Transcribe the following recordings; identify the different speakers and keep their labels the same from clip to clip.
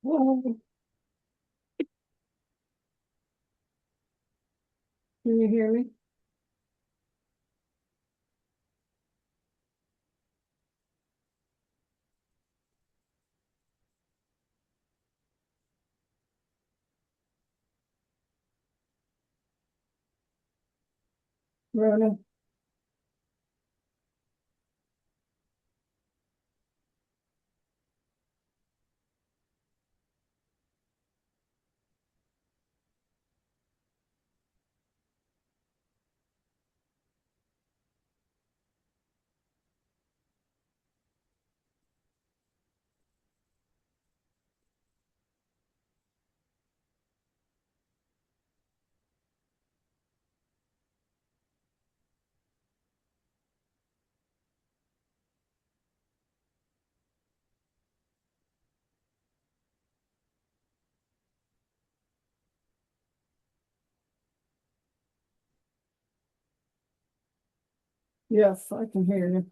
Speaker 1: Well, can you hear me? Rhoda? Yes, I can hear you.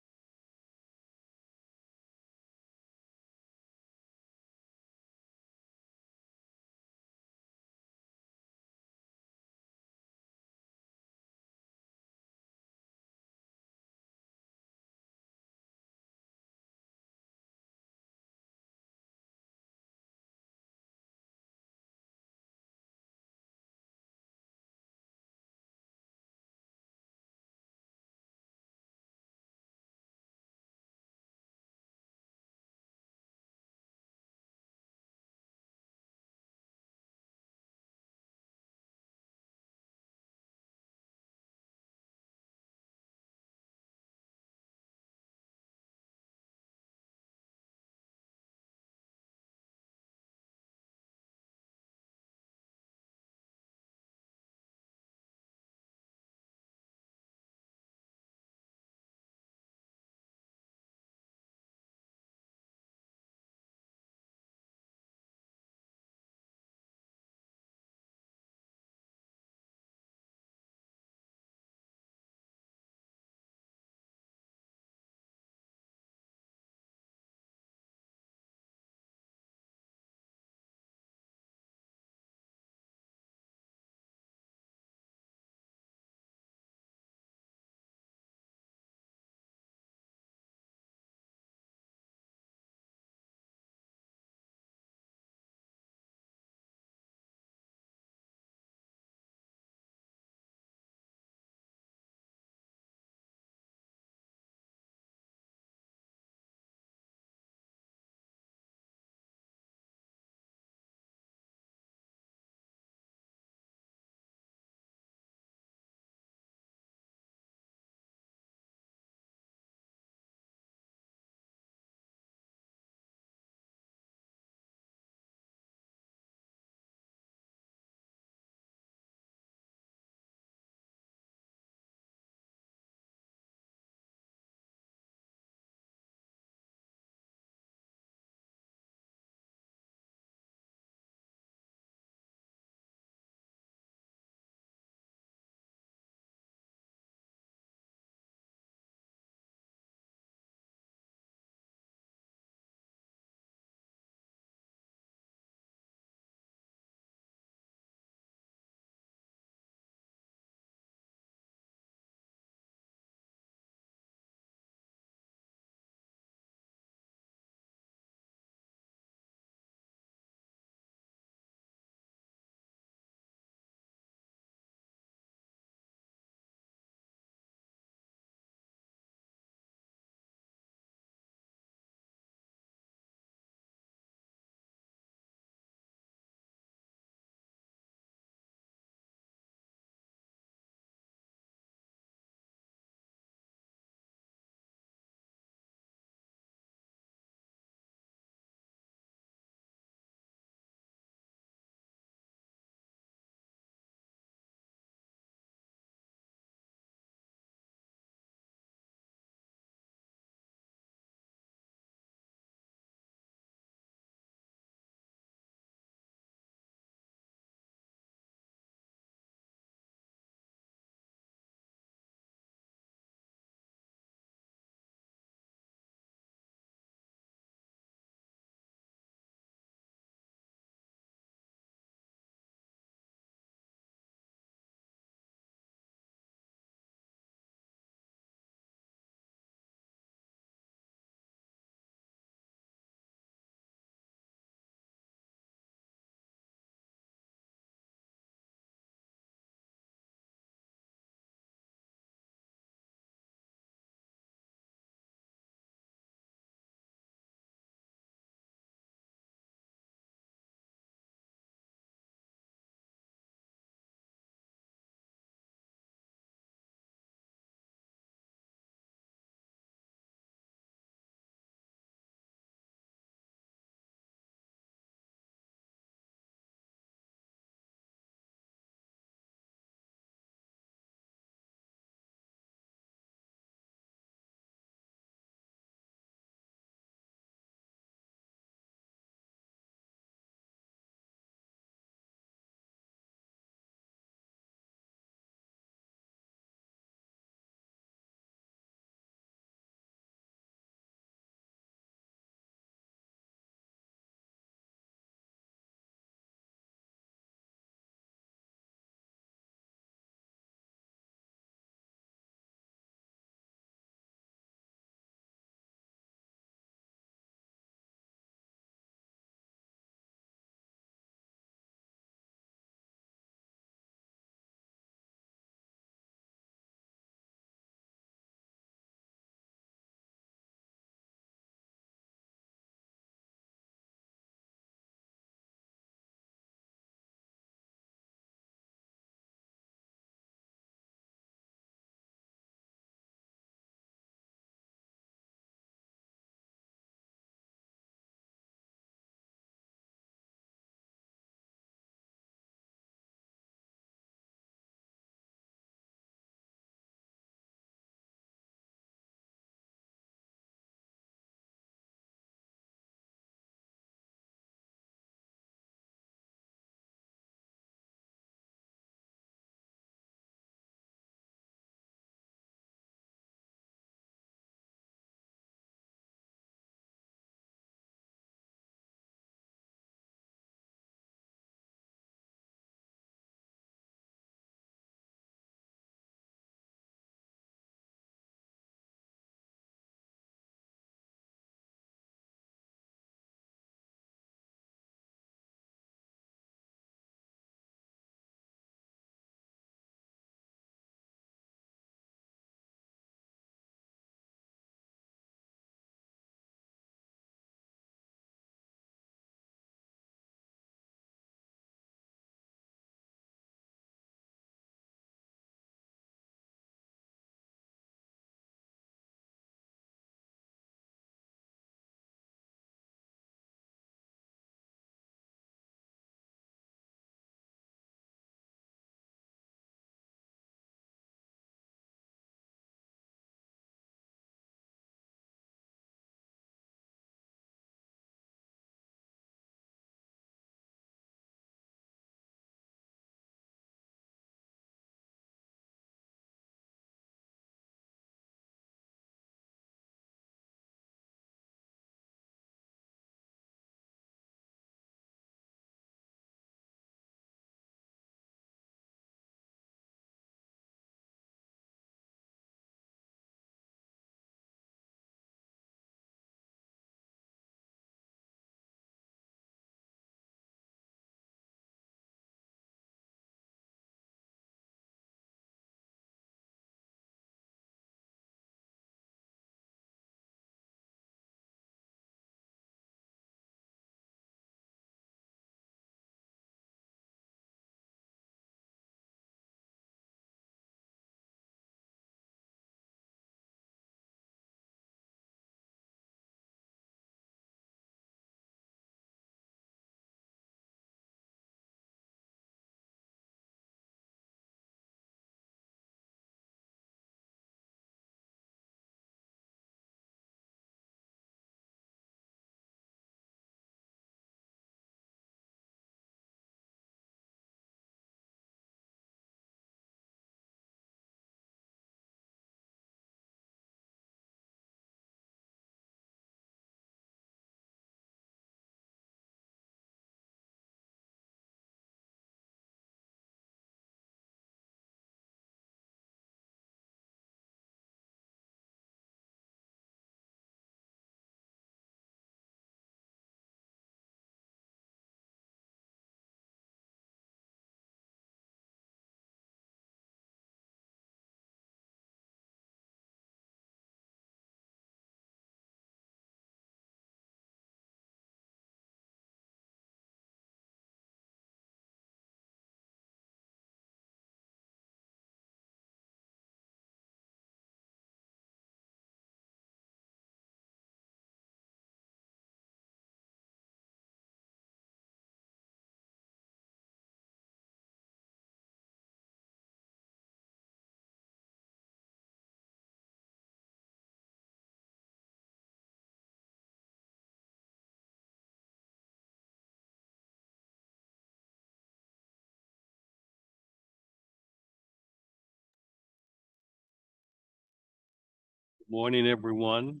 Speaker 2: Morning, everyone.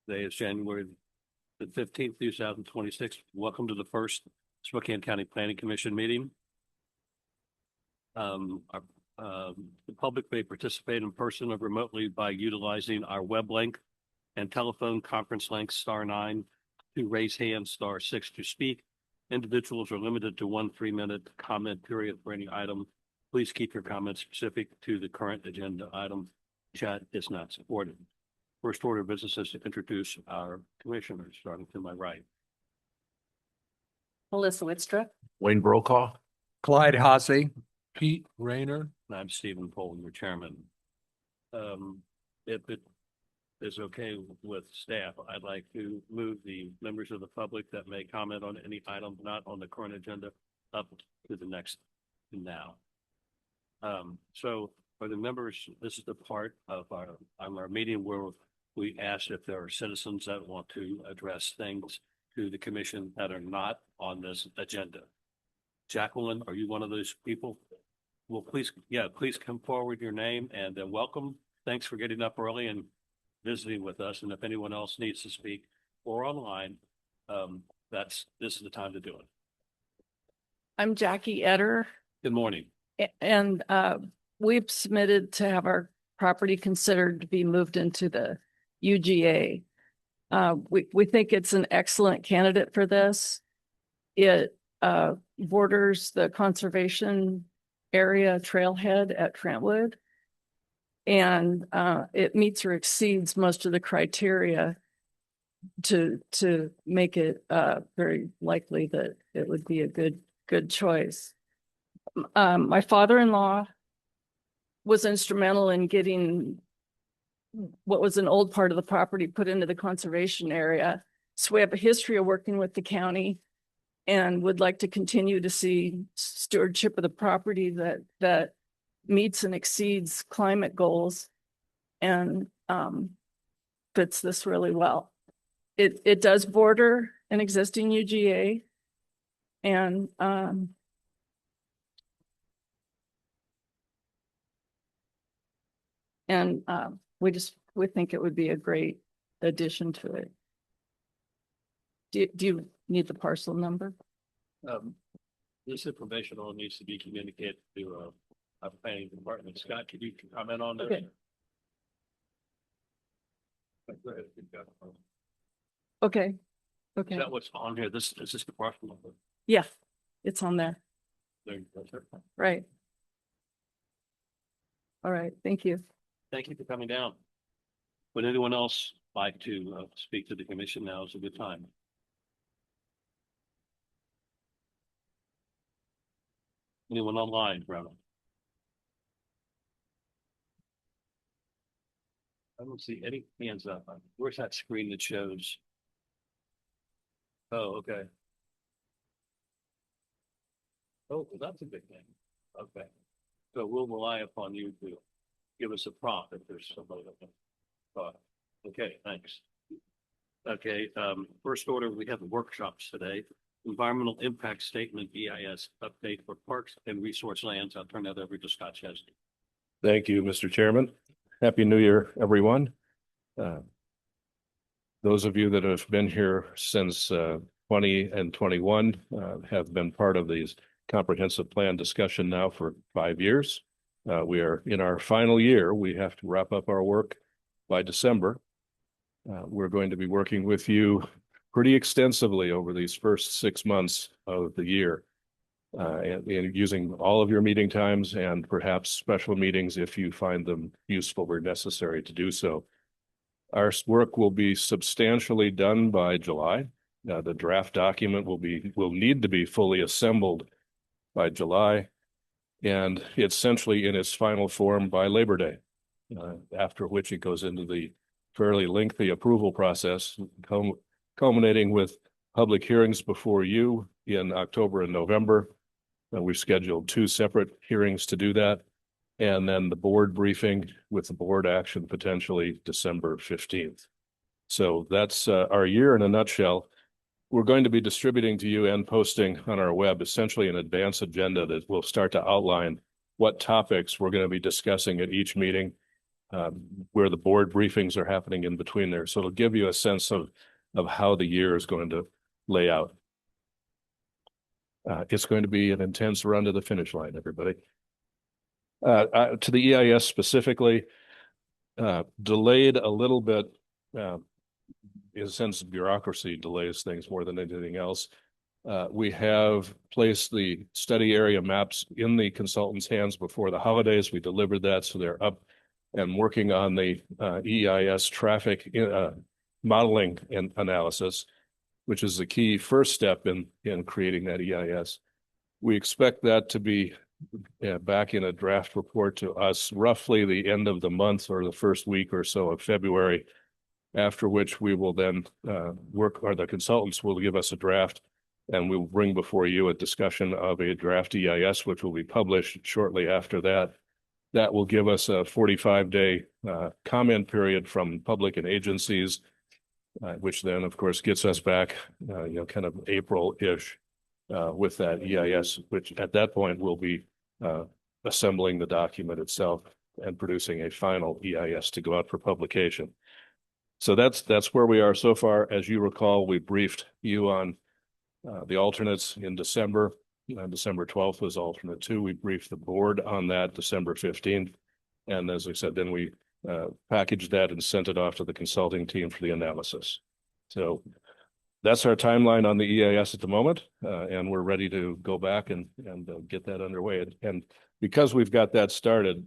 Speaker 2: Today is January the 15th, 2026. Welcome to the first Spokane County Planning Commission meeting. The public may participate in person or remotely by utilizing our web link and telephone conference link *9 to raise hand, *6 to speak. Individuals are limited to 1 3-minute comment period for any item. Please keep your comments specific to the current agenda item. Chat is not supported. First order of business is to introduce our commissioners, starting to my right.
Speaker 3: Melissa Wittstrup.
Speaker 4: Wayne Brokaw.
Speaker 5: Clyde Haase.
Speaker 4: Pete Rayner.
Speaker 2: And I'm Stephen Poland, your chairman. If it is okay with staff, I'd like to move the members of the public that may comment on any item not on the current agenda up to the next now. So for the members, this is the part of our meeting where we ask if there are citizens that want to address things to the commission that are not on this agenda. Jacqueline, are you one of those people? Well, please come forward, your name, and welcome. Thanks for getting up early and visiting with us. And if anyone else needs to speak or online, this is the time to do it.
Speaker 3: I'm Jackie Etter.
Speaker 2: Good morning.
Speaker 3: And we've submitted to have our property considered to be moved into the UGA. We think it's an excellent candidate for this. It borders the conservation area trailhead at Trentwood, and it meets or exceeds most of the criteria to make it very likely that it would be a good choice. My father-in-law was instrumental in getting what was an old part of the property put into the conservation area. So we have a history of working with the county and would like to continue to see stewardship of the property that meets and exceeds climate goals and fits this really well. It does border an existing UGA, and we think it would be a great addition to it. Do you need the parcel number?
Speaker 2: This information all needs to be communicated to our planning department. Scott, could you comment on this?
Speaker 3: Okay.
Speaker 2: Go ahead.
Speaker 3: Okay.
Speaker 2: Is that what's on here? Is this the parcel number?
Speaker 3: Yeah, it's on there.
Speaker 2: There you go, sir.
Speaker 3: Right. All right. Thank you.
Speaker 2: Thank you for coming down. Would anyone else like to speak to the commission? Now is a good time. Anyone online, Ronald? I don't see any hands up. Where's that screen that shows? Oh, okay. Oh, well, that's a big thing. Okay. So we'll rely upon you to give us a prompt if there's somebody that thought. Okay, thanks. Okay, first order, we have the workshops today. Environmental impact statement, EIS update for parks and resource lands. I'll turn that over to Scott Chesney.
Speaker 4: Thank you, Mr. Chairman. Happy New Year, everyone. Those of you that have been here since 20 and 21 have been part of these comprehensive plan discussion now for 5 years. We are in our final year. We have to wrap up our work by December. We're going to be working with you pretty extensively over these first 6 months of the year, and using all of your meeting times and perhaps special meetings if you find them useful or necessary to do so. Our work will be substantially done by July. The draft document will need to be fully assembled by July, and essentially in its final form by Labor Day, after which it goes into the fairly lengthy approval process, culminating with public hearings before you in October and November. We've scheduled 2 separate hearings to do that, and then the board briefing with the board action potentially December 15th. So that's our year in a nutshell. We're going to be distributing to you and posting on our web essentially an advance agenda that will start to outline what topics we're going to be discussing at each meeting where the board briefings are happening in between there. So it'll give you a sense of how the year is going to lay out. It's going to be an intense run to the finish line, everybody. To the EIS specifically, delayed a little bit, in a sense, bureaucracy delays things more than anything else. We have placed the study area maps in the consultant's hands before the holidays. We delivered that, so they're up and working on the EIS traffic modeling and analysis, which is the key first step in creating that EIS. We expect that to be back in a draft report to us roughly the end of the month or the first week or so of February, after which we will then the consultants will give us a draft, and we will bring before you a discussion of a draft EIS, which will be published shortly after that. That will give us a 45-day comment period from public and agencies, which then, of course, gets us back, kind of April-ish with that EIS, which at that point will be assembling the document itself and producing a final EIS to go out for publication. So that's where we are so far. As you recall, we briefed you on the alternates in December. December 12th was alternate 2. We briefed the board on that December 15th. And as I said, then we packaged that and sent it off to the consulting team for the analysis. So that's our timeline on the EIS at the moment. And we're ready to go back and get that underway. And because we've got that started,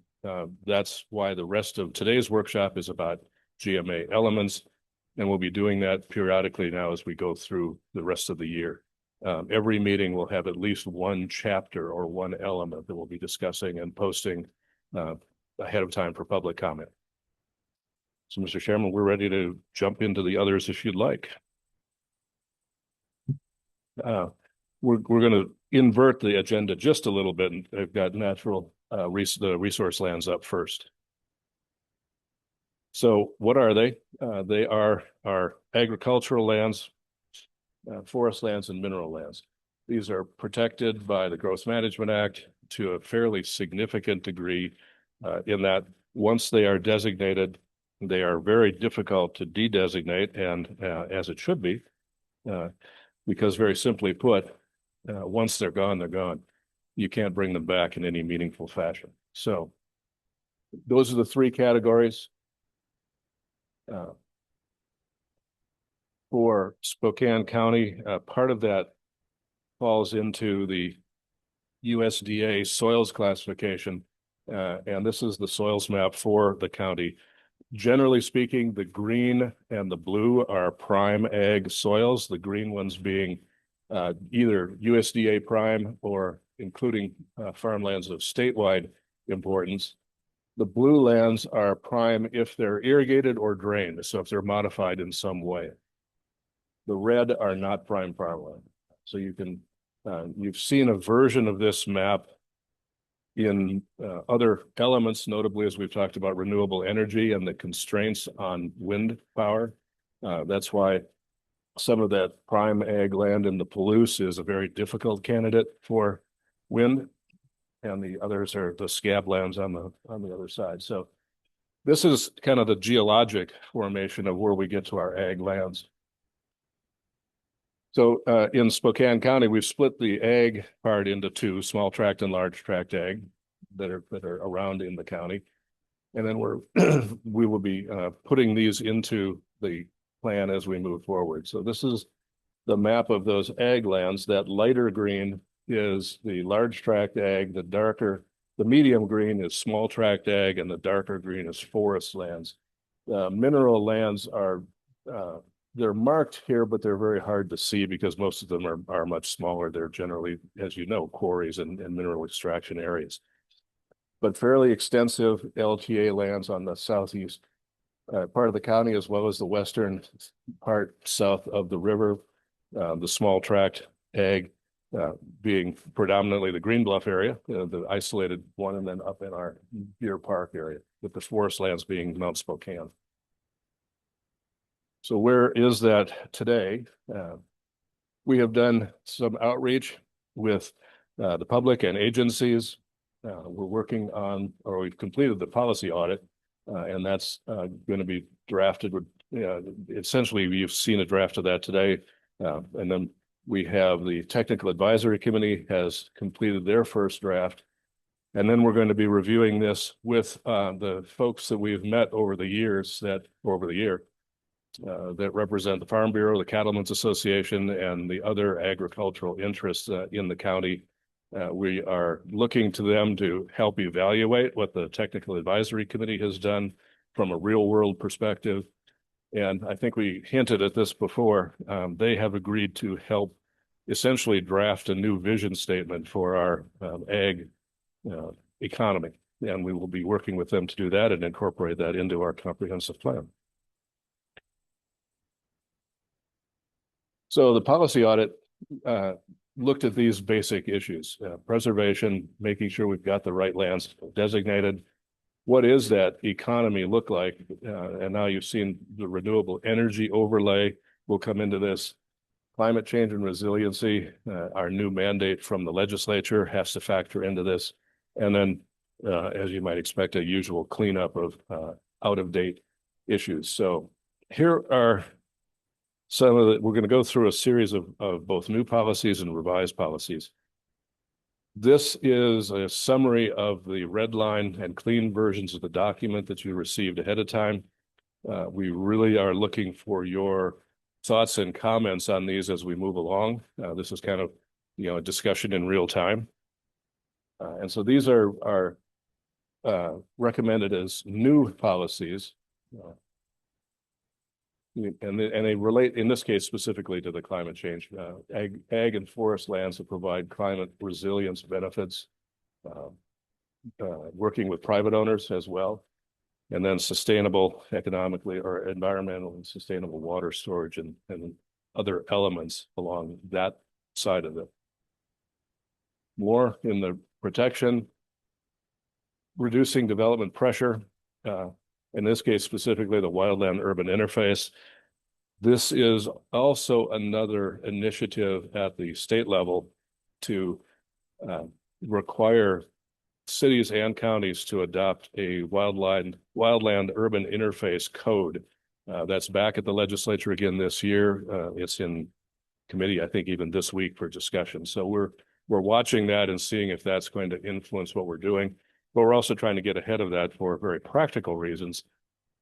Speaker 4: that's why the rest of today's workshop is about GMA elements. And we'll be doing that periodically now as we go through the rest of the year. Every meeting will have at least one chapter or one element that we'll be discussing and posting ahead of time for public comment. So, Mr. Chairman, we're ready to jump into the others if you'd like. We're going to invert the agenda just a little bit, and I've got the resource lands up first. So what are they? They are our agricultural lands, forest lands, and mineral lands. These are protected by the Growth Management Act to a fairly significant degree, in that once they are designated, they are very difficult to de-designate, and as it should be, because very simply put, once they're gone, they're gone. You can't bring them back in any meaningful fashion. So those are the 3 categories. For Spokane County, part of that falls into the USDA soils classification, and this is the soils map for the county. Generally speaking, the green and the blue are prime ag soils, the green ones being either USDA prime or including farmlands of statewide importance. The blue lands are prime if they're irrigated or drained, so if they're modified in some way. The red are not prime farmland. So you can, you've seen a version of this map in other elements, notably as we've talked about renewable energy and the constraints on wind power. That's why some of that prime ag land in the Palouse is a very difficult candidate for wind, and the others are the scab lands on the other side. So this is kind of the geologic formation of where we get to our ag lands. So in Spokane County, we've split the ag part into 2, small tract and large tract ag that are around in the county. And then we will be putting these into the plan as we move forward. So this is the map of those ag lands. That lighter green is the large tract ag, the medium green is small tract ag, and the darker green is forest lands. Mineral lands are they're marked here, but they're very hard to see because most of them are much smaller. They're generally, as you know, quarries and mineral extraction areas. But fairly extensive LTA lands on the southeast part of the county, as well as the western part south of the river, the small tract ag being predominantly the Green Bluff area, the isolated one, and then up in our Deer Park area, with the forest lands being Mount Spokane. So where is that today? We have done some outreach with the public and agencies. We're working on, or we've completed the policy audit And that's going to be drafted with, essentially, you've seen a draft of that today. And then we have the Technical Advisory Committee has completed their first draft. And then we're going to be reviewing this with the folks that we've met over the year that represent the Farm Bureau, the Cattlemen's Association, and the other agricultural interests in the county. We are looking to them to help evaluate what the Technical Advisory Committee has done from a real world perspective. And I think we hinted at this before. They have agreed to help essentially draft a new vision statement for our ag economy. And we will be working with them to do that and incorporate that into our comprehensive plan. So the policy audit looked at these basic issues, preservation, making sure we've got the right lands designated. What is that economy look like? And now you've seen the renewable energy overlay will come into this. Climate change and resiliency, our new mandate from the legislature has to factor into this. And then, as you might expect, a usual cleanup of out-of-date issues. So here are some of the, we're going to go through a series of both new policies and revised policies. This is a summary of the red line and clean versions of the document that you received ahead of time. We really are looking for your thoughts and comments on these as we move along. This is kind of, a discussion in real time. And so these are recommended as new policies. And they relate, in this case, specifically to the climate change. Ag and forest lands that provide climate resilience benefits, working with private owners as well, and then sustainable economically or environmentally sustainable water storage and other elements along that side of it. More in the protection, reducing development pressure, in this case, specifically the wildland-urban interface. This is also another initiative at the state level to require cities and counties to adopt a wildland-urban interface code. That's back at the legislature again this year. It's in committee, I think, even this week for discussion. So we're watching that and seeing if that's going to influence what we're doing. But we're also trying to get ahead of that for very practical reasons.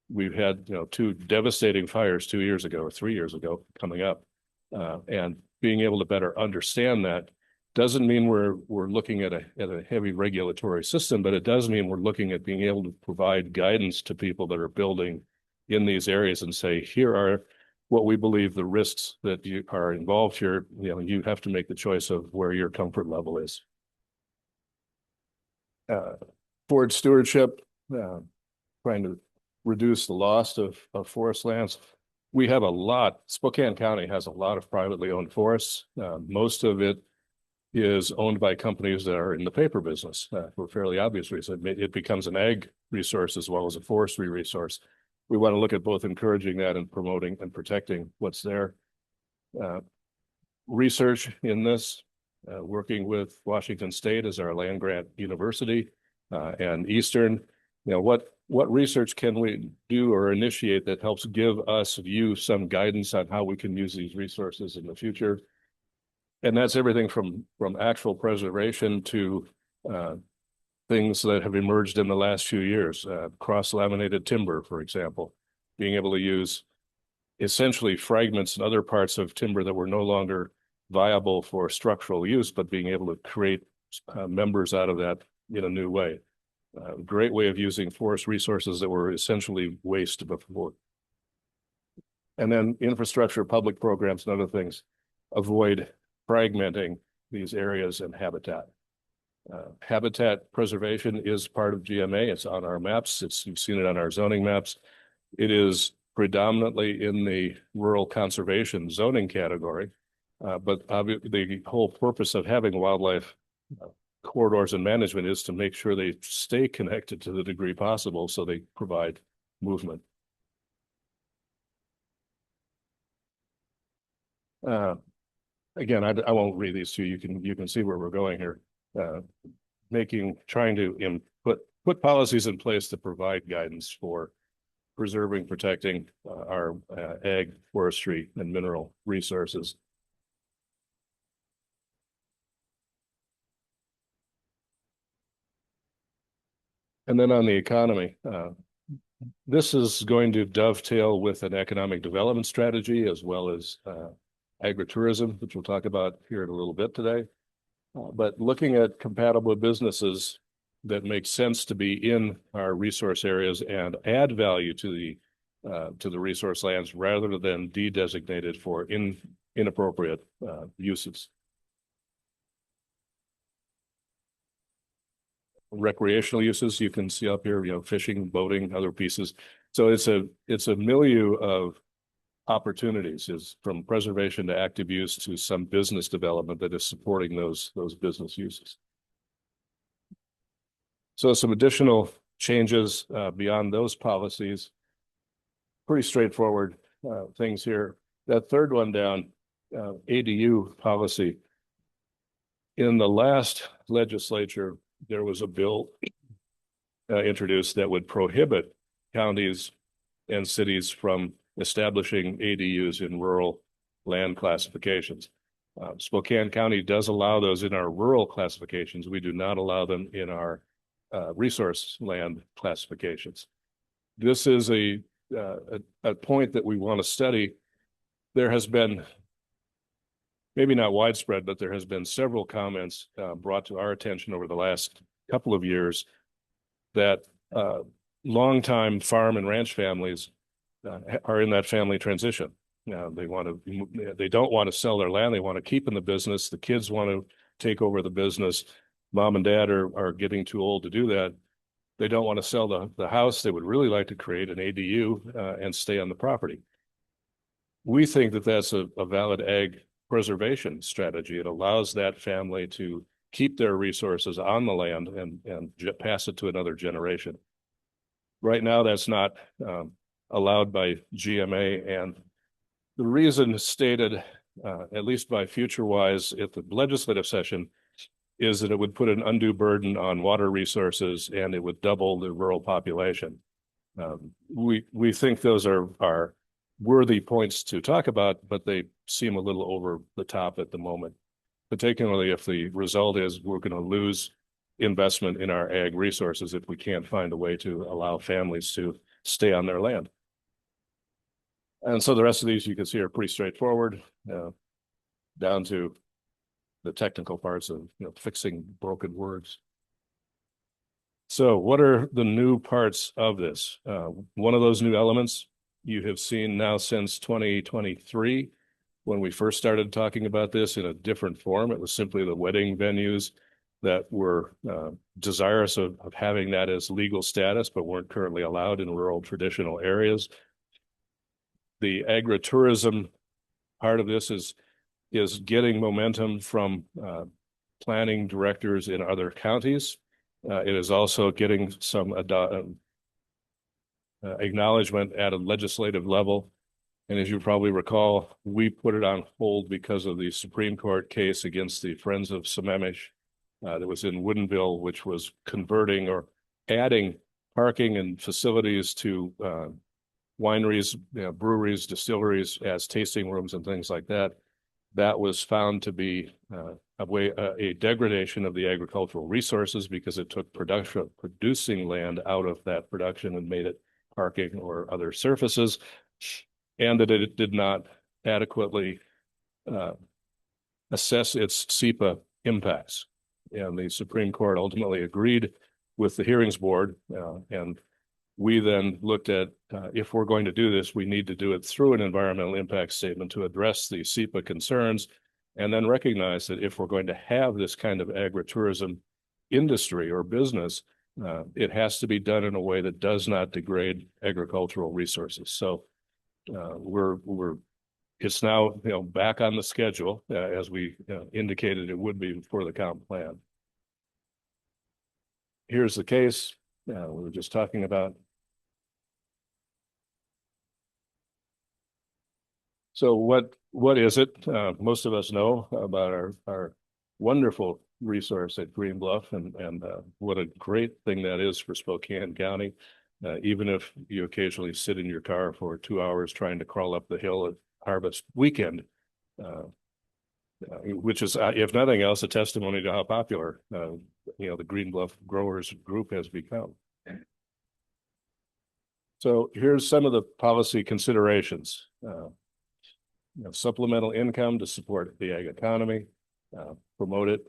Speaker 4: We've had, two devastating fires 2 years ago or 3 years ago coming up, and being able to better understand that doesn't mean we're looking at a heavy regulatory system, but it does mean we're looking at being able to provide guidance to people that are building in these areas and say, here are what we believe the risks that you are involved here. You have to make the choice of where your comfort level is. Forward stewardship, trying to reduce the loss of forest lands. We have a lot, Spokane County has a lot of privately owned forests. Most of it is owned by companies that are in the paper business for fairly obvious reasons. It becomes an ag resource as well as a forestry resource. We want to look at both encouraging that and promoting and protecting what's there. Research in this, working with Washington State as our land grant university and Eastern, what research can we do or initiate that helps give us, you, some guidance on how we can use these resources in the future? And that's everything from actual preservation to things that have emerged in the last few years, cross-laminated timber, for example, being able to use essentially fragments and other parts of timber that were no longer viable for structural use, but being able to create members out of that in a new way. Great way of using forest resources that were essentially waste before. And then infrastructure, public programs, and other things avoid fragmenting these areas and habitat. Habitat preservation is part of GMA. It's on our maps. You've seen it on our zoning maps. It is predominantly in the rural conservation zoning category, but the whole purpose of having wildlife corridors and management is to make sure they stay connected to the degree possible so they provide movement. Again, I won't read these to you. You can see where we're going here. Trying to put policies in place to provide guidance for preserving, protecting our ag, forestry, and mineral resources. And then on the economy, this is going to dovetail with an economic development strategy as well as agritourism, which we'll talk about here in a little bit today. But looking at compatible businesses that make sense to be in our resource areas and add value to the resource lands rather than de-designated for inappropriate uses. Recreational uses you can see up here, fishing, boating, other pieces. So it's a milieu of opportunities, is from preservation to active use to some business development that is supporting those business uses. So some additional changes beyond those policies. Pretty straightforward things here. That third one down, ADU policy. In the last legislature, there was a bill introduced that would prohibit counties and cities from establishing ADUs in rural land classifications. Spokane County does allow those in our rural classifications. We do not allow them in our resource land classifications. This is a point that we want to study. There has been, maybe not widespread, but there has been several comments brought to our attention over the last couple of years that longtime farm and ranch families are in that family transition. They don't want to sell their land. They want to keep in the business. The kids want to take over the business. Mom and dad are getting too old to do that. They don't want to sell the house. They would really like to create an ADU and stay on the property. We think that that's a valid ag preservation strategy. It allows that family to keep their resources on the land and pass it to another generation. Right now, that's not allowed by GMA, and the reason stated, at least by FutureWise at the legislative session, is that it would put an undue burden on water resources and it would double the rural population. We think those are worthy points to talk about, but they seem a little over the top at the moment, particularly if the result is we're going to lose investment in our ag resources if we can't find a way to allow families to stay on their land. And so the rest of these you can see are pretty straightforward, down to the technical parts of fixing broken words. So what are the new parts of this? One of those new elements you have seen now since 2023, when we first started talking about this in a different form. It was simply the wedding venues that were desirous of having that as legal status, but weren't currently allowed in rural traditional areas. The agritourism part of this is getting momentum from planning directors in other counties. It is also getting some acknowledgement at a legislative level. And as you probably recall, we put it on hold because of the Supreme Court case against the Friends of Sammamish that was in Woodinville, which was converting or adding parking and facilities to wineries, breweries, distilleries as tasting rooms and things like that. That was found to be a degradation of the agricultural resources because it took producing land out of that production and made it parking or other surfaces, and that it did not adequately assess its SEPA impacts. And the Supreme Court ultimately agreed with the hearings board, and we then looked at if we're going to do this, we need to do it through an environmental impact statement to address the SEPA concerns, and then recognize that if we're going to have this kind of agritourism industry or business, it has to be done in a way that does not degrade agricultural resources. So it's now back on the schedule as we indicated it would be for the comp plan. Here's the case we were just talking about. So what is it? Most of us know about our wonderful resource at Green Bluff, and what a great thing that is for Spokane County. Even if you occasionally sit in your car for 2 hours trying to crawl up the hill at harvest weekend, which is, if nothing else, a testimony to how popular, the Green Bluff Growers Group has become. So here's some of the policy considerations. Supplemental income to support the ag economy, promote it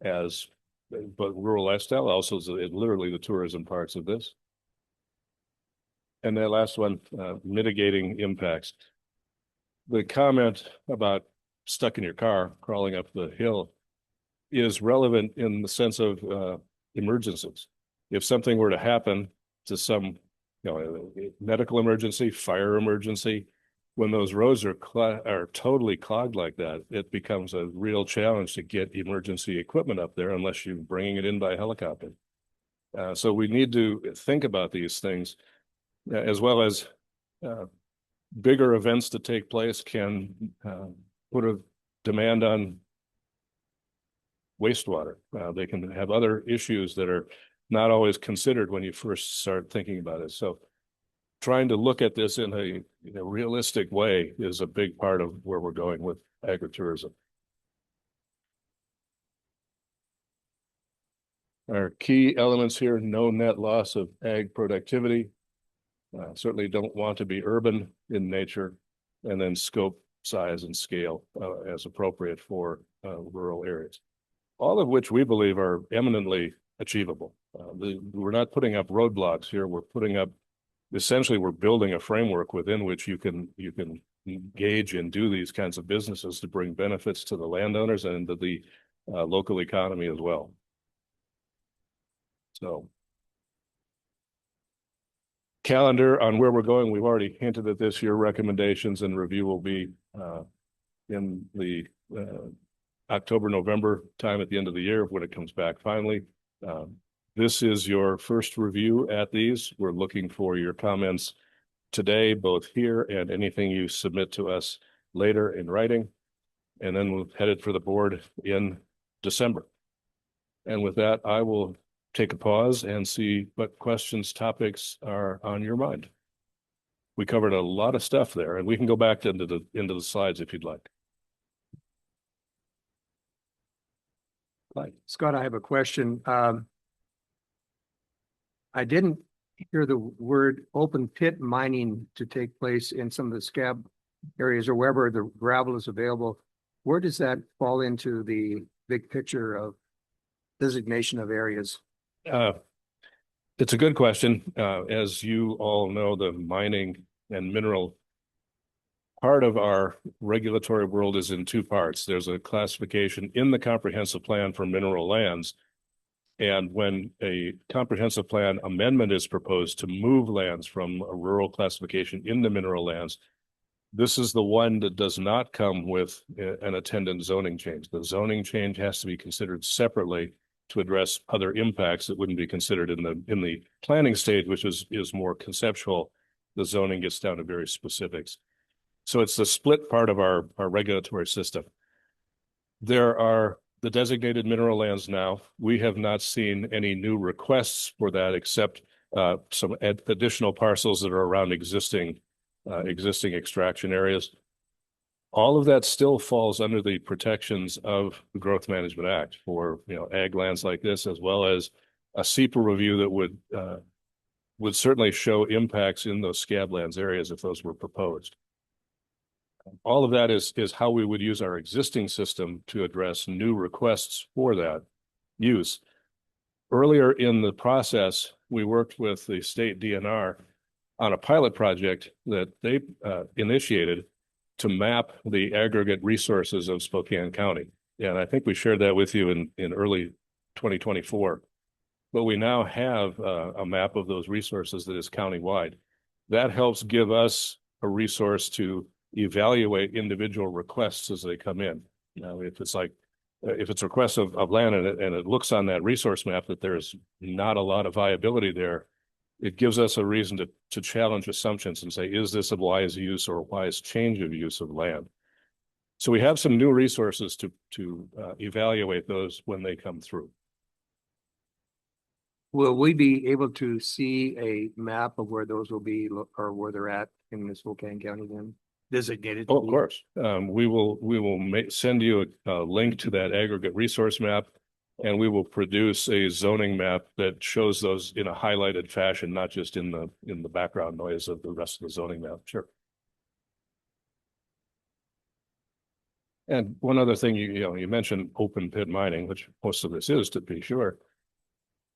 Speaker 4: as, but rural lifestyle also is literally the tourism parts of this. And that last one, mitigating impacts. The comment about stuck in your car, crawling up the hill is relevant in the sense of emergencies. If something were to happen to some, medical emergency, fire emergency, when those roads are totally clogged like that, it becomes a real challenge to get emergency equipment up there unless you're bringing it in by helicopter. So we need to think about these things, as well as bigger events to take place can put a demand on wastewater. They can have other issues that are not always considered when you first start thinking about it. So trying to look at this in a realistic way is a big part of where we're going with agritourism. Our key elements here: no net loss of ag productivity. Certainly don't want to be urban in nature, and then scope, size, and scale as appropriate for rural areas. All of which we believe are eminently achievable. We're not putting up roadblocks here. Essentially, we're building a framework within which you can engage and do these kinds of businesses to bring benefits to the landowners and to the local economy as well. So, calendar on where we're going, we've already hinted at this. Your recommendations and review will be in the October, November time at the end of the year when it comes back finally. This is your first review at these. We're looking for your comments today, both here and anything you submit to us later in writing. And then we'll head it for the board in December. And with that, I will take a pause and see what questions, topics are on your mind. We covered a lot of stuff there, and we can go back into the slides if you'd like.
Speaker 5: Scott, I have a question. I didn't hear the word open pit mining to take place in some of the scab areas or wherever the gravel is available. Where does that fall into the big picture of designation of areas?
Speaker 4: It's a good question. As you all know, the mining and mineral part of our regulatory world is in two parts. There's a classification in the comprehensive plan for mineral lands. And when a comprehensive plan amendment is proposed to move lands from a rural classification into mineral lands, this is the one that does not come with an attendant zoning change. The zoning change has to be considered separately to address other impacts that wouldn't be considered in the planning stage, which is more conceptual. The zoning gets down to very specifics. So it's the split part of our regulatory system. There are the designated mineral lands now. We have not seen any new requests for that except some additional parcels that are around existing extraction areas. All of that still falls under the protections of the Growth Management Act for ag lands like this, as well as a SEPA review that would certainly show impacts in those scablands areas if those were proposed. All of that is how we would use our existing system to address new requests for that use. Earlier in the process, we worked with the state DNR on a pilot project that they initiated to map the aggregate resources of Spokane County. And I think we shared that with you in early 2024. But we now have a map of those resources that is countywide. That helps give us a resource to evaluate individual requests as they come in. If it's a request of land and it looks on that resource map that there's not a lot of viability there, it gives us a reason to challenge assumptions and say, is this a wise use or a wise change of use of land? So we have some new resources to evaluate those when they come through.
Speaker 5: Will we be able to see a map of where those will be or where they're at in the Spokane County then? Designated?
Speaker 4: Oh, of course. We will send you a link to that aggregate resource map, and we will produce a zoning map that shows those in a highlighted fashion, not just in the background noise of the rest of the zoning map. Sure. And one other thing, you mentioned open pit mining, which most of this is, to be sure.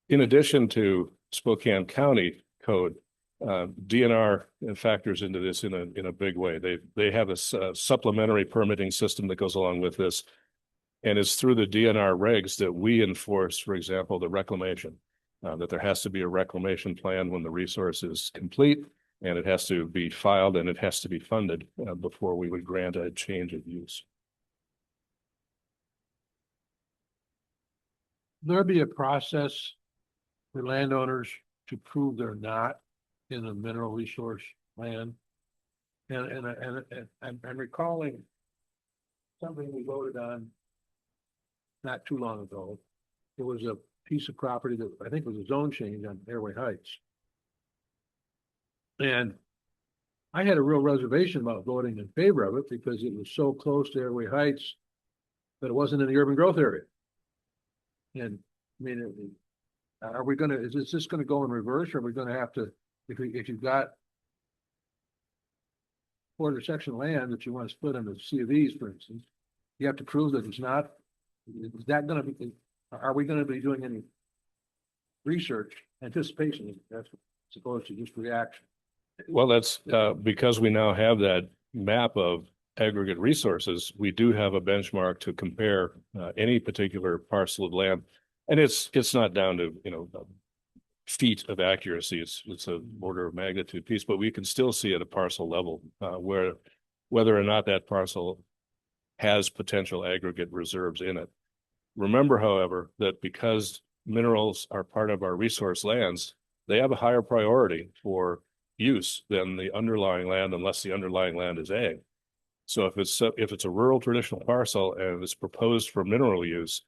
Speaker 4: In addition to Spokane County code, DNR factors into this in a big way. They have a supplementary permitting system that goes along with this, and it's through the DNR regs that we enforce, for example, the reclamation. That there has to be a reclamation plan when the resource is complete, and it has to be filed and it has to be funded before we would grant a change of use.
Speaker 6: There'll be a process for landowners to prove they're not in a mineral resource land. And I'm recalling something we voted on not too long ago. It was a piece of property that I think was a zone change on Airway Heights. And I had a real reservation about voting in favor of it because it was so close to Airway Heights that it wasn't in the urban growth area. And I mean, are we gonna, is this gonna go in reverse, or are we gonna have to, if you've got quarter section land that you want to split into CVs, for instance, you have to prove that it's not, is that gonna be, are we gonna be doing any research, anticipation, that's supposed to just reaction?
Speaker 4: Well, that's because we now have that map of aggregate resources. We do have a benchmark to compare any particular parcel of land, and it's not down to feet of accuracy. It's a order of magnitude piece, but we can still see at a parcel level where whether or not that parcel has potential aggregate reserves in it. Remember, however, that because minerals are part of our resource lands, they have a higher priority for use than the underlying land, unless the underlying land is ag. So if it's a rural traditional parcel and it's proposed for mineral use,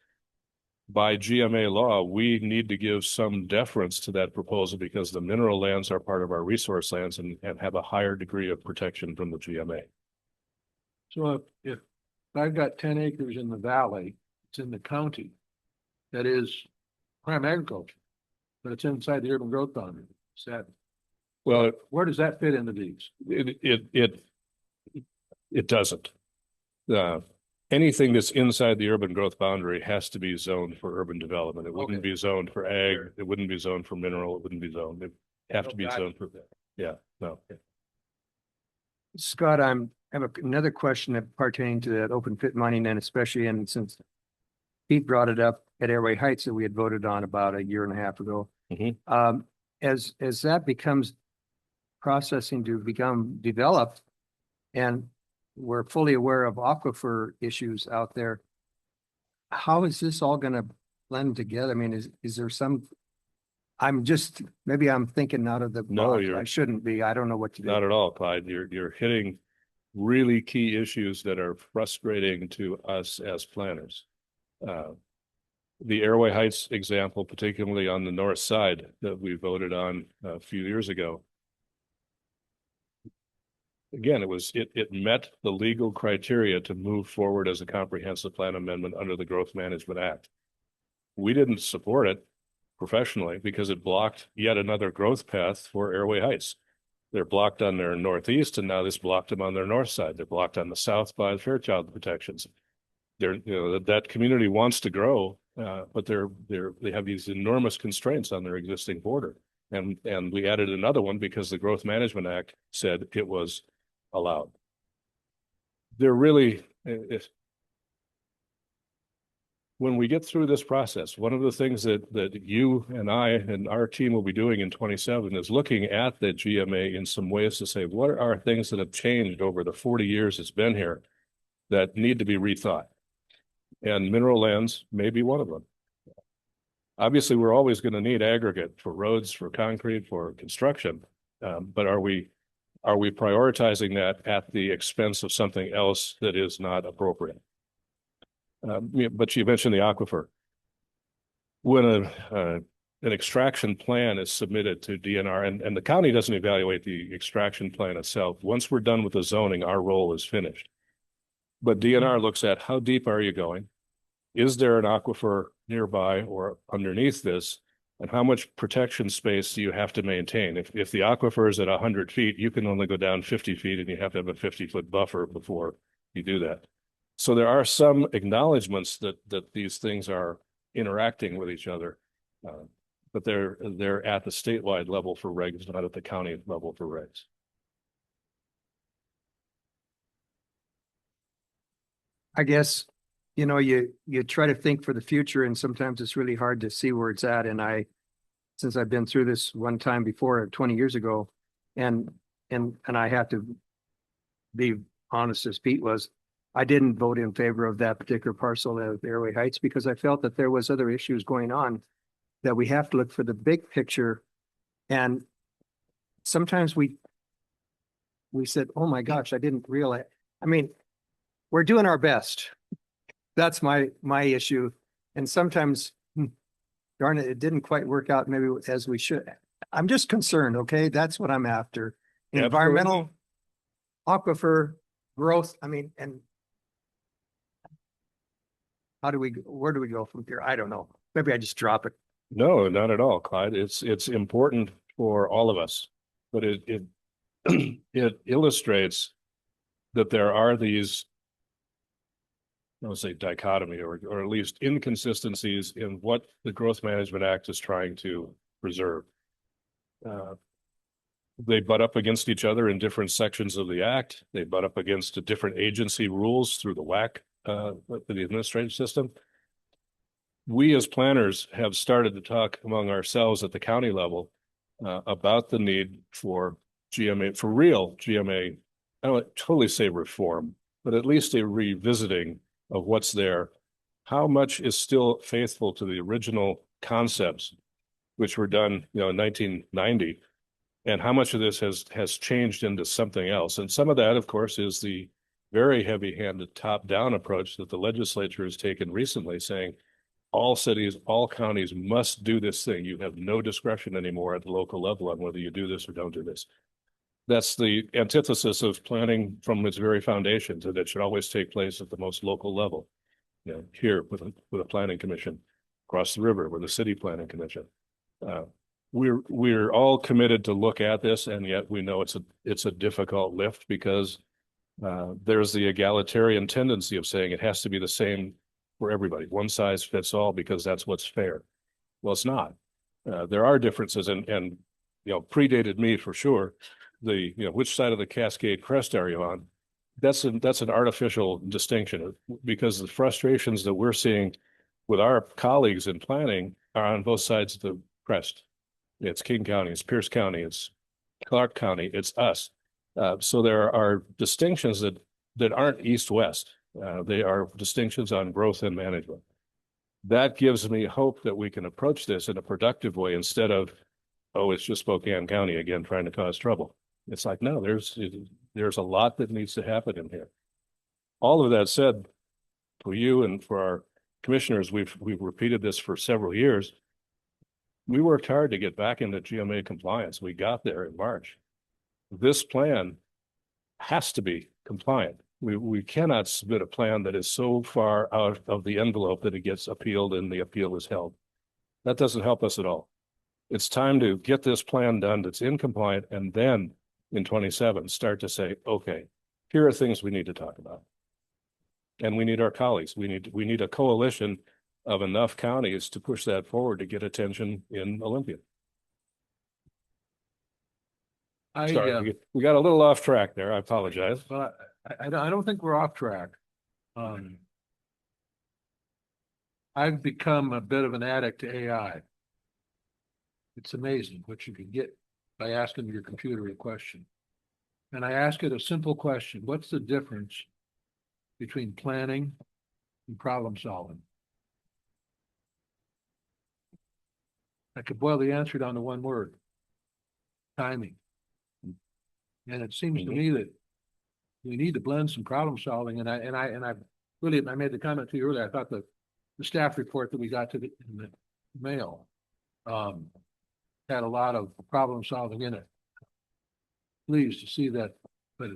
Speaker 4: by GMA law, we need to give some deference to that proposal because the mineral lands are part of our resource lands and have a higher degree of protection from the GMA.
Speaker 6: So if I've got 10 acres in the valley, it's in the county, that is prime agriculture, but it's inside the urban growth boundary.
Speaker 4: Well,
Speaker 6: Where does that fit into these?
Speaker 4: it doesn't. Anything that's inside the urban growth boundary has to be zoned for urban development. It wouldn't be zoned for ag. It wouldn't be zoned for mineral. It wouldn't be zoned. It have to be zoned for that. Yeah, no.
Speaker 5: Scott, I have another question that pertaining to that open pit mining, and especially, and since Pete brought it up at Airway Heights that we had voted on about a year and a half ago.
Speaker 4: Mhm.
Speaker 5: As that becomes processing to become developed, and we're fully aware of aquifer issues out there, how is this all going to blend together? I mean, is there some? Maybe I'm thinking out of the box. I shouldn't be. I don't know what to do.
Speaker 4: Not at all, Clyde. You're hitting really key issues that are frustrating to us as planners. The Airway Heights example, particularly on the north side that we voted on a few years ago. Again, it met the legal criteria to move forward as a comprehensive plan amendment under the Growth Management Act. We didn't support it professionally because it blocked yet another growth path for Airway Heights. They're blocked on their northeast, and now this blocked them on their north side. They're blocked on the south by the Fairchild protections. That community wants to grow, but they have these enormous constraints on their existing border. And we added another one because the Growth Management Act said it was allowed. They're really, when we get through this process, one of the things that you and I and our team will be doing in 27 is looking at the GMA in some ways to say, what are things that have changed over the 40 years it's been here that need to be rethought? And mineral lands may be one of them. Obviously, we're always going to need aggregate for roads, for concrete, for construction. But are we are we prioritizing that at the expense of something else that is not appropriate? Yeah, but you mentioned the aquifer. When an extraction plan is submitted to DNR, and the county doesn't evaluate the extraction plan itself. Once we're done with the zoning, our role is finished. But DNR looks at how deep are you going? Is there an aquifer nearby or underneath this? And how much protection space do you have to maintain? If the aquifer is at 100 feet, you can only go down 50 feet and you have to have a 50-foot buffer before you do that. So there are some acknowledgements that these things are interacting with each other, but they're at the statewide level for regs, not at the county level for regs.
Speaker 5: I guess, you try to think for the future and sometimes it's really hard to see where it's at. And since I've been through this one time before 20 years ago, and I have to be honest as Pete was, I didn't vote in favor of that particular parcel of Airway Heights because I felt that there was other issues going on that we have to look for the big picture. And sometimes we said, oh my gosh, I didn't realize. I mean, we're doing our best. That's my issue. And sometimes, darn it, it didn't quite work out maybe as we should. I'm just concerned, okay? That's what I'm after.
Speaker 4: Absolutely.
Speaker 5: Environmental, aquifer, growth, I mean, and where do we go from here? I don't know. Maybe I just drop it.
Speaker 4: No, not at all, Clyde. It's important for all of us, but it it illustrates that there are these, I would say, dichotomy or at least inconsistencies in what the Growth Management Act is trying to preserve. They butt up against each other in different sections of the act. They butt up against different agency rules through the WAC, the administrative system. We as planners have started to talk among ourselves at the county level about the need for GMA, for real GMA. I don't totally say reform, but at least a revisiting of what's there. How much is still faithful to the original concepts, which were done, in 1990, and how much of this has changed into something else? And some of that, of course, is the very heavy-handed top-down approach that the legislature has taken recently, saying all cities, all counties must do this thing. You have no discretion anymore at the local level on whether you do this or don't do this. That's the antithesis of planning from its very foundations, and it should always take place at the most local level. Here with a planning commission, across the river with a city planning commission. We're all committed to look at this, and yet we know it's a difficult lift because there's the egalitarian tendency of saying it has to be the same for everybody. One size fits all because that's what's fair. Well, it's not. There are differences, and predated me for sure. Which side of the Cascade Crest are you on? That's an artificial distinction because the frustrations that we're seeing with our colleagues in planning are on both sides of the crest. It's King County, it's Pierce County, it's Clark County, it's us. So there are distinctions that aren't east-west. They are distinctions on growth and management. That gives me hope that we can approach this in a productive way instead of, oh, it's just Spokane County again trying to cause trouble. It's like, no, there's a lot that needs to happen in here. All of that said, for you and for our commissioners, we've repeated this for several years. We worked hard to get back into GMA compliance. We got there in March. This plan has to be compliant. We cannot submit a plan that is so far out of the envelope that it gets appealed and the appeal is held. That doesn't help us at all. It's time to get this plan done that's in compliant, and then in 27 start to say, okay, here are things we need to talk about. And we need our colleagues. We need a coalition of enough counties to push that forward to get attention in Olympia. Sorry, we got a little off track there. I apologize.
Speaker 6: But I don't think we're off track. I've become a bit of an addict to AI. It's amazing what you can get by asking your computer a question. And I ask it a simple question. What's the difference between planning and problem solving? I could boil the answer down to one word: timing. And it seems to
Speaker 4: Mhm.
Speaker 6: me that we need to blend some problem solving, and I really, I made the comment to you earlier, I thought the staff report that we got in the mail, had a lot of problem solving in it. Pleased to see that, but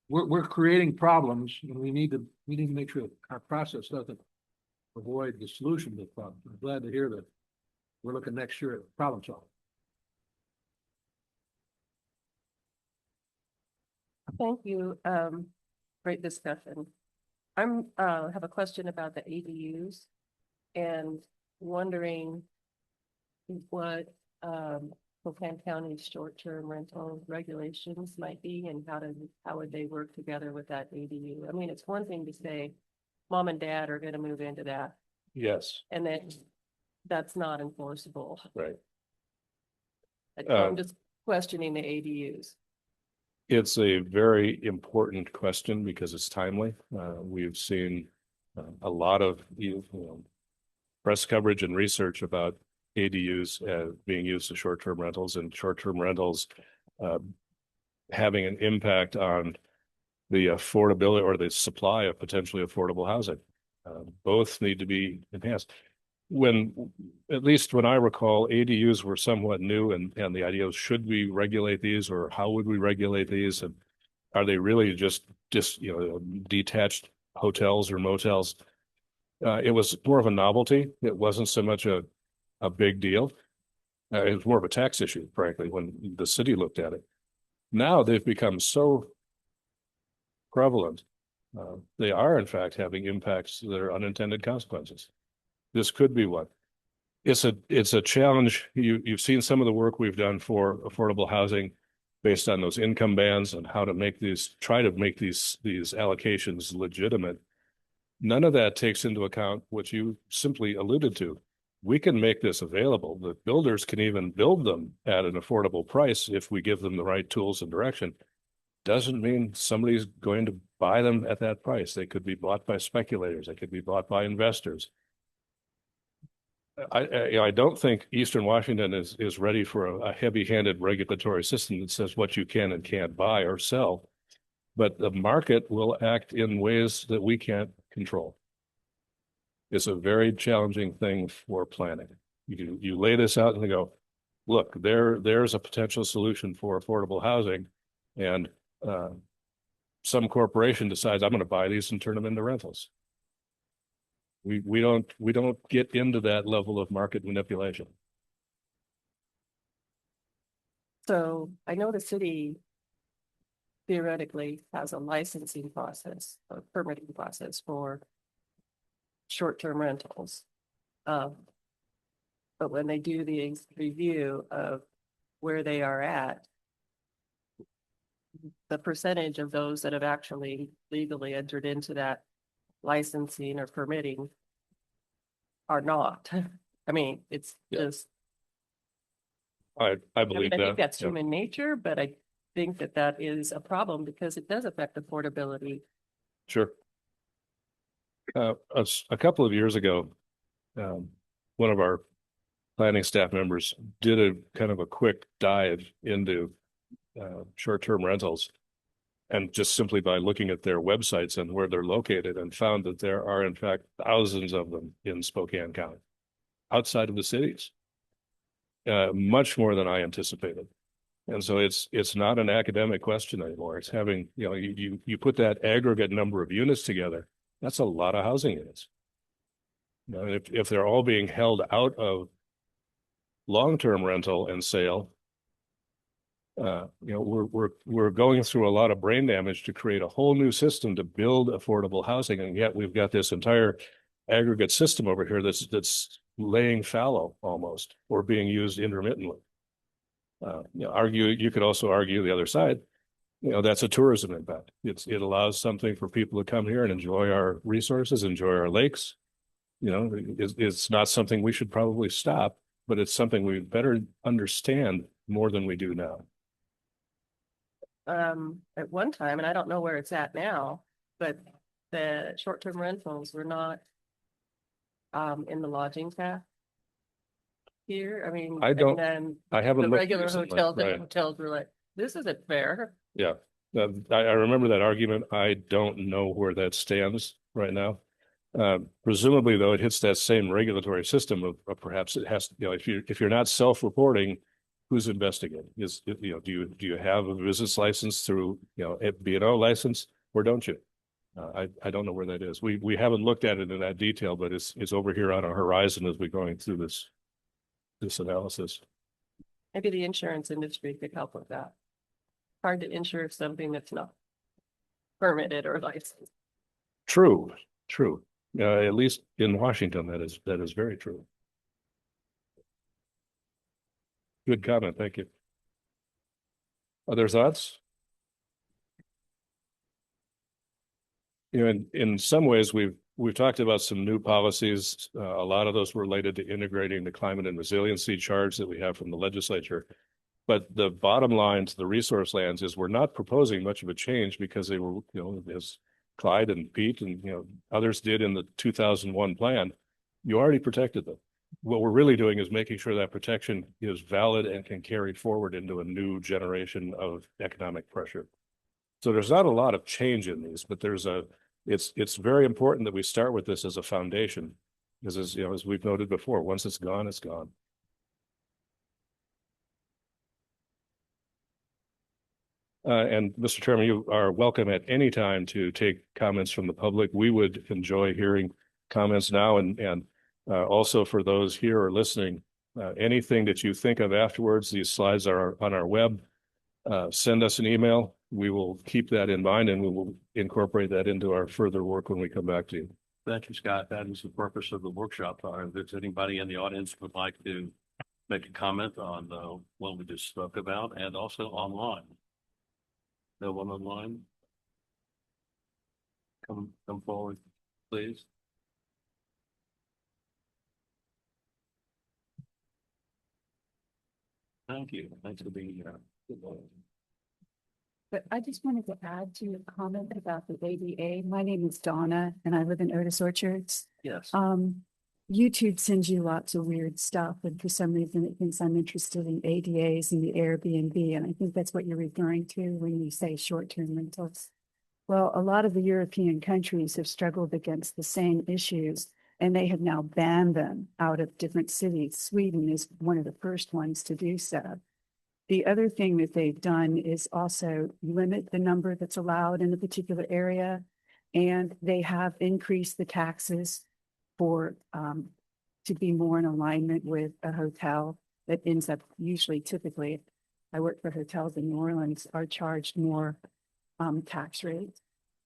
Speaker 6: we're creating problems, and we need to make sure that our process doesn't avoid the solution to the problem. I'm glad to hear that we're looking next year at problem solving.
Speaker 7: Thank you. Great discussion. Have a question about the ADUs and wondering what, Spokane County's short-term rental regulations might be and how would they work together with that ADU? I mean, it's one thing to say, mom and dad are gonna move into that,
Speaker 4: Yes,
Speaker 7: and then that's not enforceable.
Speaker 4: right.
Speaker 7: I'm just questioning the ADUs.
Speaker 4: It's a very important question because it's timely. We've seen a lot of press coverage and research about ADUs being used as short-term rentals and short-term rentals having an impact on the affordability or the supply of potentially affordable housing. Both need to be enhanced. At least when I recall, ADUs were somewhat new, and the idea was, should we regulate these, or how would we regulate these, and are they really just detached hotels or motels? It was more of a novelty. It wasn't so much a big deal. It was more of a tax issue, frankly, when the city looked at it. Now they've become so prevalent. They are, in fact, having impacts that are unintended consequences. This could be one. It's a challenge. You've seen some of the work we've done for affordable housing based on those income bands and how to try to make these allocations legitimate. None of that takes into account what you simply alluded to. We can make this available. The builders can even build them at an affordable price if we give them the right tools and direction. Doesn't mean somebody's going to buy them at that price. They could be bought by speculators. They could be bought by investors. I don't think Eastern Washington is ready for a heavy-handed regulatory system that says what you can and can't buy or sell, but the market will act in ways that we can't control. It's a very challenging thing for planning. You lay this out and you go, look, there's a potential solution for affordable housing, and some corporation decides, I'm going to buy these and turn them into rentals. We don't get into that level of market manipulation.
Speaker 7: So I know the city theoretically has a licensing process, a permitting process for short-term rentals. But when they do the review of where they are at, the percentage of those that have actually legally entered into that licensing or permitting are not. I mean, it's just,
Speaker 4: I
Speaker 7: I
Speaker 4: believe
Speaker 7: mean, I think
Speaker 4: that.
Speaker 7: that's human nature, but I think that is a problem because it does affect affordability.
Speaker 4: Sure. A couple of years ago, one of our planning staff members did a kind of a quick dive into short-term rentals, and just simply by looking at their websites and where they're located, and found that there are in fact thousands of them in Spokane County, outside of the cities, much more than I anticipated. And so it's not an academic question anymore. It's having, you put that aggregate number of units together, that's a lot of housing units. If they're all being held out of long-term rental and sale, we're going through a lot of brain damage to create a whole new system to build affordable housing, and yet we've got this entire aggregate system over here that's laying fallow almost, or being used intermittently. You could also argue the other side. That's a tourism impact. It allows something for people to come here and enjoy our resources, enjoy our lakes. It's not something we should probably stop, but it's something we better understand more than we do now.
Speaker 7: At one time, and I don't know where it's at now, but the short-term rentals were not in the lodging tax here. I mean,
Speaker 4: I don't-
Speaker 7: and then
Speaker 4: I haven't
Speaker 7: the
Speaker 4: looked
Speaker 7: regular
Speaker 4: recently,
Speaker 7: hotels,
Speaker 4: right.
Speaker 7: and hotels were like this isn't fair.
Speaker 4: Yeah, I remember that argument. I don't know where that stands right now. Presumably, though, it hits that same regulatory system of perhaps it has, you know, if you're not self-reporting, who's investigating? Do you have a business license through, you know, a B&O license, or don't you? I don't know where that is. We haven't looked at it in that detail, but it's over here on our horizon as we're going through this analysis.
Speaker 7: Maybe the insurance industry could help with that. Hard to insure something that's not permitted or licensed.
Speaker 4: True. At least in Washington, that is very true. Good comment. Thank you. Other thoughts? You know, in some ways, we've talked about some new policies. A lot of those related to integrating the climate and resiliency charge that we have from the legislature. But the bottom line to the resource lands is we're not proposing much of a change because they were, you know, as Clyde and Pete and, you know, others did in the 2001 plan, you already protected them. What we're really doing is making sure that protection is valid and can carry forward into a new generation of economic pressure. So there's not a lot of change in these, but it's very important that we start with this as a foundation, because as you know, as we've noted before, once it's gone, it's gone. And Mr. Chairman, you are welcome at any time to take comments from the public. We would enjoy hearing comments now, and also for those here or listening, anything that you think of afterwards, these slides are on our web. Send us an email. We will keep that in mind, and we will incorporate that into our further work when we come back to you.
Speaker 2: Thank you, Scott. That is the purpose of the workshop. If there's anybody in the audience who would like to make a comment on what we just spoke about, and also online. No one online? Come forward, please. Thank you. Thanks for being here.
Speaker 1: But I just wanted to add to your comment about the ADA. My name is Donna and I live in Otis Orchards.
Speaker 2: Yes.
Speaker 1: YouTube sends you lots of weird stuff, and for some reason it thinks I'm interested in ADAs and the Airbnb, and I think that's what you're referring to when you say short-term rentals. Well, a lot of the European countries have struggled against the same issues, and they have now banned them out of different cities. Sweden is one of the first ones to do so. The other thing that they've done is also limit the number that's allowed in a particular area, and they have increased the taxes for to be more in alignment with a hotel that ends up typically, I work for hotels in New Orleans, are charged more tax rate.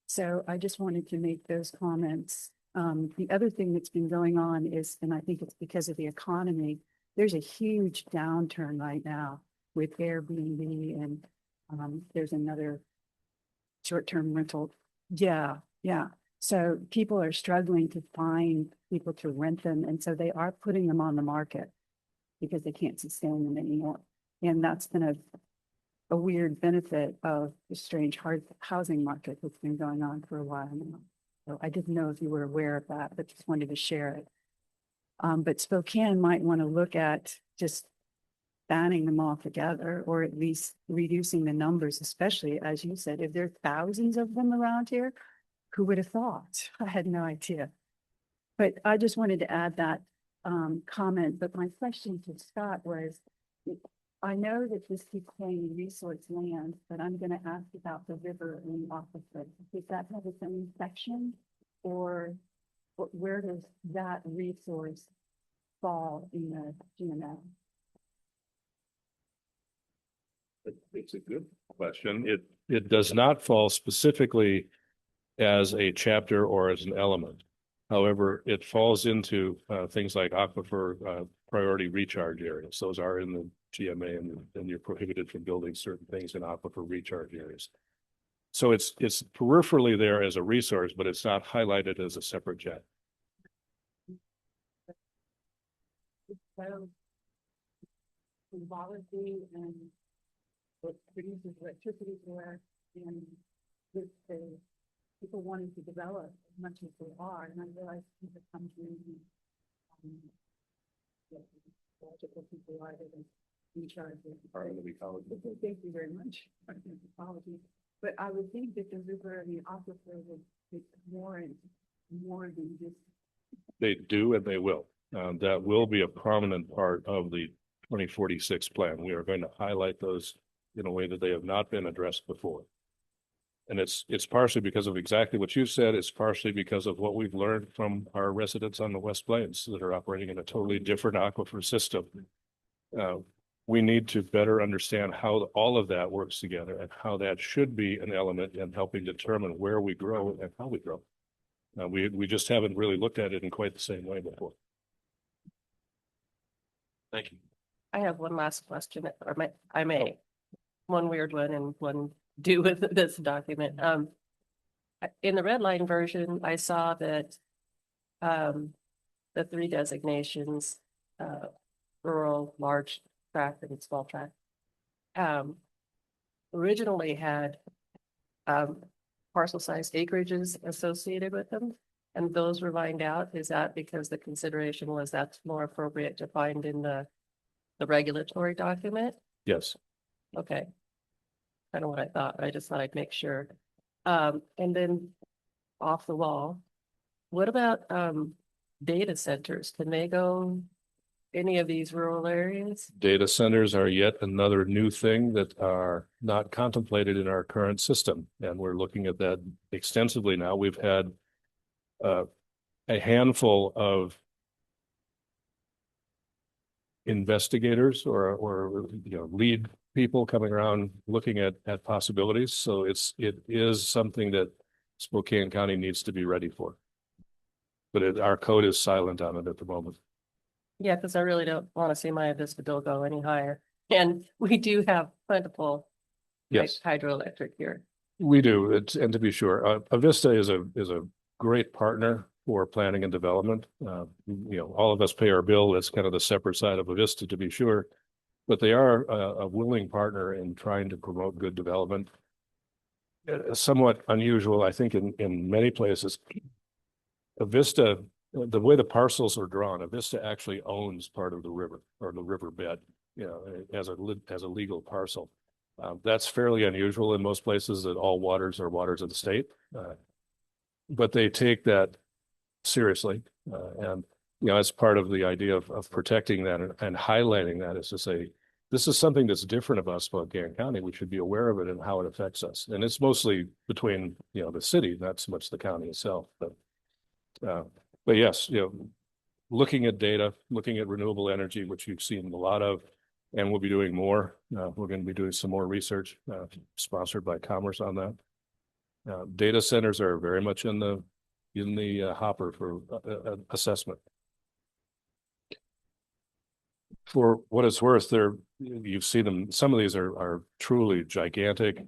Speaker 1: So I just wanted to make those comments. The other thing that's been going on is, and I think it's because of the economy, there's a huge downturn right now with Airbnb, and there's another short-term rental. Yeah. So people are struggling to find people to rent them, and so they are putting them on the market because they can't sustain them anymore. And that's been a weird benefit of the strange hard housing market that's been going on for a while now. So I didn't know if you were aware of that, but just wanted to share it. But Spokane might want to look at just banning them all together, or at least reducing the numbers, especially as you said, if there are thousands of them around here, who would have thought? I had no idea. But I just wanted to add that comment. But my question to Scott was, I know that this keeps saying resource land, but I'm going to ask about the river in Officer. Does that have its own section, or where does that resource fall in the GML?
Speaker 4: It's a good question. It does not fall specifically as a chapter or as an element. However, it falls into things like aquifer priority recharge areas. Those are in the GMA, and you're prohibited from building certain things in aquifer recharge areas. So it's peripherally there as a resource, but it's not highlighted as a separate chapter.
Speaker 1: So symbology and what produces electricity for, and with the people wanting to develop as much as they are, and I realize people come to logical people are in charge of.
Speaker 4: Part of the ecology.
Speaker 1: Okay, thank you very much. Apologies. But I would think that the river and the aquifer would be more than just.
Speaker 4: They do and they will. That will be a prominent part of the 2046 plan. We are going to highlight those in a way that they have not been addressed before. And it's partially because of exactly what you said. It's partially because of what we've learned from our residents on the West Plains that are operating in a totally different aquifer system. We need to better understand how all of that works together and how that should be an element in helping determine where we grow and how we grow. We just haven't really looked at it in quite the same way before.
Speaker 2: Thank you.
Speaker 7: I have one last question, or I may, one weird one and one do with this document. In the red line version, I saw that the three designations, rural, large tract and small tract, originally had parcel size acreages associated with them, and those were lined out. Is that because the consideration was that's more appropriate to find in the regulatory document?
Speaker 4: Yes.
Speaker 7: Okay. Kind of what I thought. I just thought I'd make sure. And then off the wall, what about data centers? Can they go any of these rural areas?
Speaker 4: Data centers are yet another new thing that are not contemplated in our current system. And we're looking at that extensively now. We've had a handful of investigators or lead people coming around looking at possibilities. So it is something that Spokane County needs to be ready for. But our code is silent on it at the moment.
Speaker 7: Yeah, because I really don't want to see my Vista bill go any higher. And we do have plentiful
Speaker 4: Yes,
Speaker 7: hydroelectric here.
Speaker 4: we do. And to be sure, Avista is a great partner for planning and development. All of us pay our bill. That's kind of the separate side of Avista, to be sure. But they are a willing partner in trying to promote good development. Somewhat unusual, I think, in many places. Avista, the way the parcels are drawn, Avista actually owns part of the river or the riverbed, as a legal parcel. That's fairly unusual in most places, that all waters are waters of the state. But they take that seriously, and as part of the idea of protecting that and highlighting that, is to say, this is something that's different about Spokane County. We should be aware of it and how it affects us. And it's mostly between the city, not so much the county itself. But yes, looking at data, looking at renewable energy, which you've seen a lot of, and we'll be doing more. We're going to be doing some more research, sponsored by Commerce on that. Data centers are very much in the hopper for assessment. For what it's worth, you've seen them. Some of these are truly gigantic.